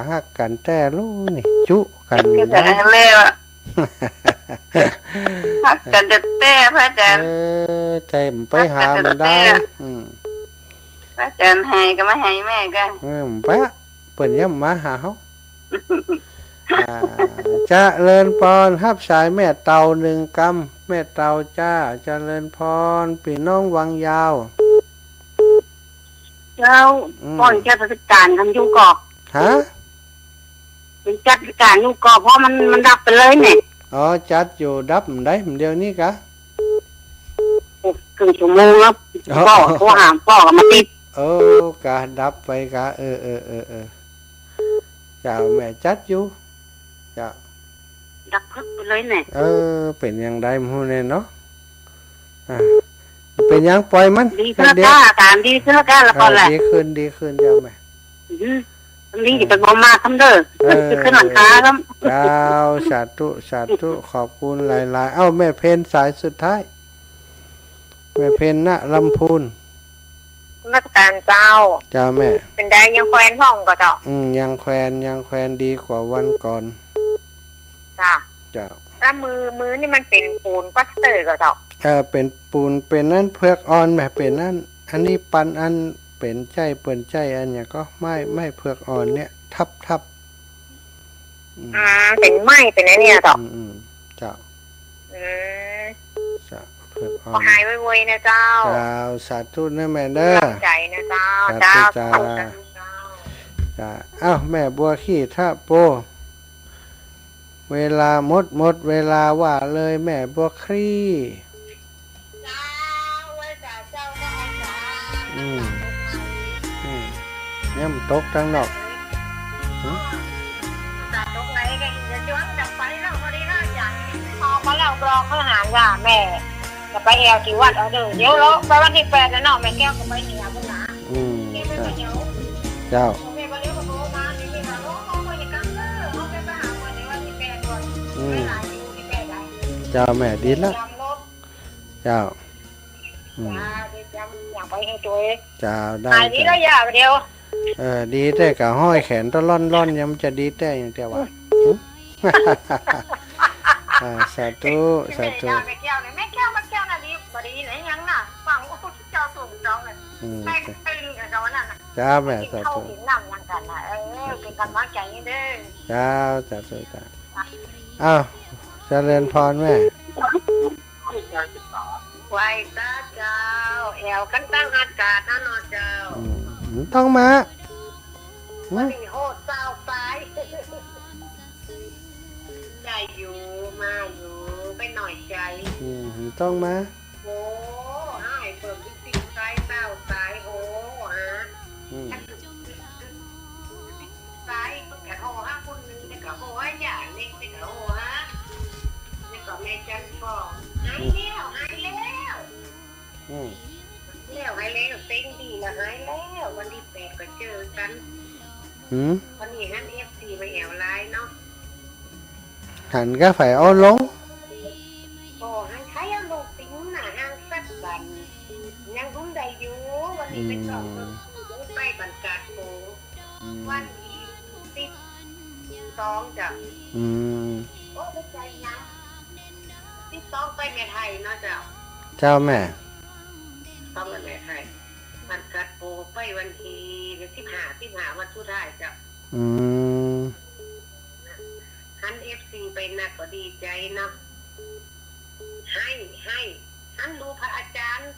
ฮักกันแต่รู้นี่จุกันได้แล้วฮักกันแต่พระอาจารย์ใจมันไปหามันได้พระอาจารย์ให้ก็ไม่ให้แม่กันไปเปิ่นย่ำมาหาเฮา จะเลินพรฮับสายแม่เต่า1 กำแม่เต่าจ้าจะเลินพรพี่น้องวังยาวเจ้าป้อนจัดการทำยุ่งกอกฮะเป็นจัดการยุ่งกอกเพราะมันดับไปเลยเนี่ยอ๋อจัดอยู่ดับได้เดี๋ยวนี้กะครึ่งชั่วโมงแล้วพ่อโทรหาพ่อมาติดกะดับไปกะเจ้าแม่จัดอยู่เจ้าดับพึกไปเลยเนี่ยเป็นยังไงมูเนี่ยเนาะเป็นยังปล่อยมันดีขึ้นก้าการดีขึ้นก้าแล้วก็แหละดีขึ้นเจ้าแม่นี่จะเป็นบอมมาทำเด้อจะขึ้นหลังคาครับเจ้าสาธุขอบคุณหลายๆแม่เพนสายสุดท้ายแม่เพนณลำพูนนักการเจ้าแม่เป็นได้ยังแควนห้องก็เจ้ายังแควนดีกว่าวันก่อนจ้าแล้วมือนี่มันเป็นปูนพลาสเตอร์ก็เจ้าเป็นปูนเป็นนั่นเพือกอ่อนแบบเป็นนั่นอันนี้ปันอันเป็นใจเปิ่นใจอันเนี้ยก็ไม่เพือกอ่อนเนี่ยทับเป็นไม้เป็นอะไรเนี่ยเจ้าเจ้าเพือกอ่อนหายไวๆนะเจ้าสาธุนะแม่เด้อใจนะเจ้าแม่บัวขี้ท่าโปเวลาหมดเวลาว่าเลยแม่บัวครี่ย่ำตกทั้งนอกตกไหนกันจะย้อนดับไฟแล้วพอดีนะอย่างพอมาแล้วรอข้าวหารว่าแม่จะไปแอลที่วัดเดี๋ยวแล้วไปวันที่8แล้วเนาะแม่แก้วก็ไปเหนือพุ่นนะเจ้าเจ้าแม่ดีแล้วเจ้าอยากไปให้ตัวเจ้าได้ดีแล้วอย่าเดียวดีแต่กับห้อยแขนตะล่อนยังจะดีแต่อย่างเดียววะสาธุแม่แก้วน่ะดีบดีไหนยังน่ะฟังว่าเจ้าสูงจ้องเลยแม่ตึงกับเขาน่ะจ้าแม่สาธุนั่งยังกันนะเป็นกำลังใจนี่เด้อจ้าสาธุจ้าเจริญพรแม่ไหวตาเจ้าแอวกันตั้งอากาศนะนอเจ้าต้องมาวันนี้โหดเจ้าสายใจอยู่มาอยู่ไปหน่อยใจต้องมาโอ้ให้เปิดวิธีสายเจ้าสายโอ้สายมันกะโหฮะคนนึงแต่กะโหฮะอย่างนี้แต่กะโหฮะนี่ก็แม่จันฟองหายแล้วเต็งดีละหายแล้ววันที่8ก็เจอกันวันนี้ฮันFCไปแอวไลน์เนาะหันก็phảiเอาลงฮันใช้เอาลงติ้งน่ะฮันสักบันยังรุ่งได้อยู่วันนี้เป็น2ไปบรรกาศโกวันที่12จ้ะโอ้ไม่ใจนะ12ไปแม่ไทยเนาะเจ้าแม่ต้องแม่ไทยมันกัดโปไปวันที่15วันสุดท้ายจ้ะฮัน FC ไปนักก็ดีใจเนาะให้ฮันดูพระอาจารย์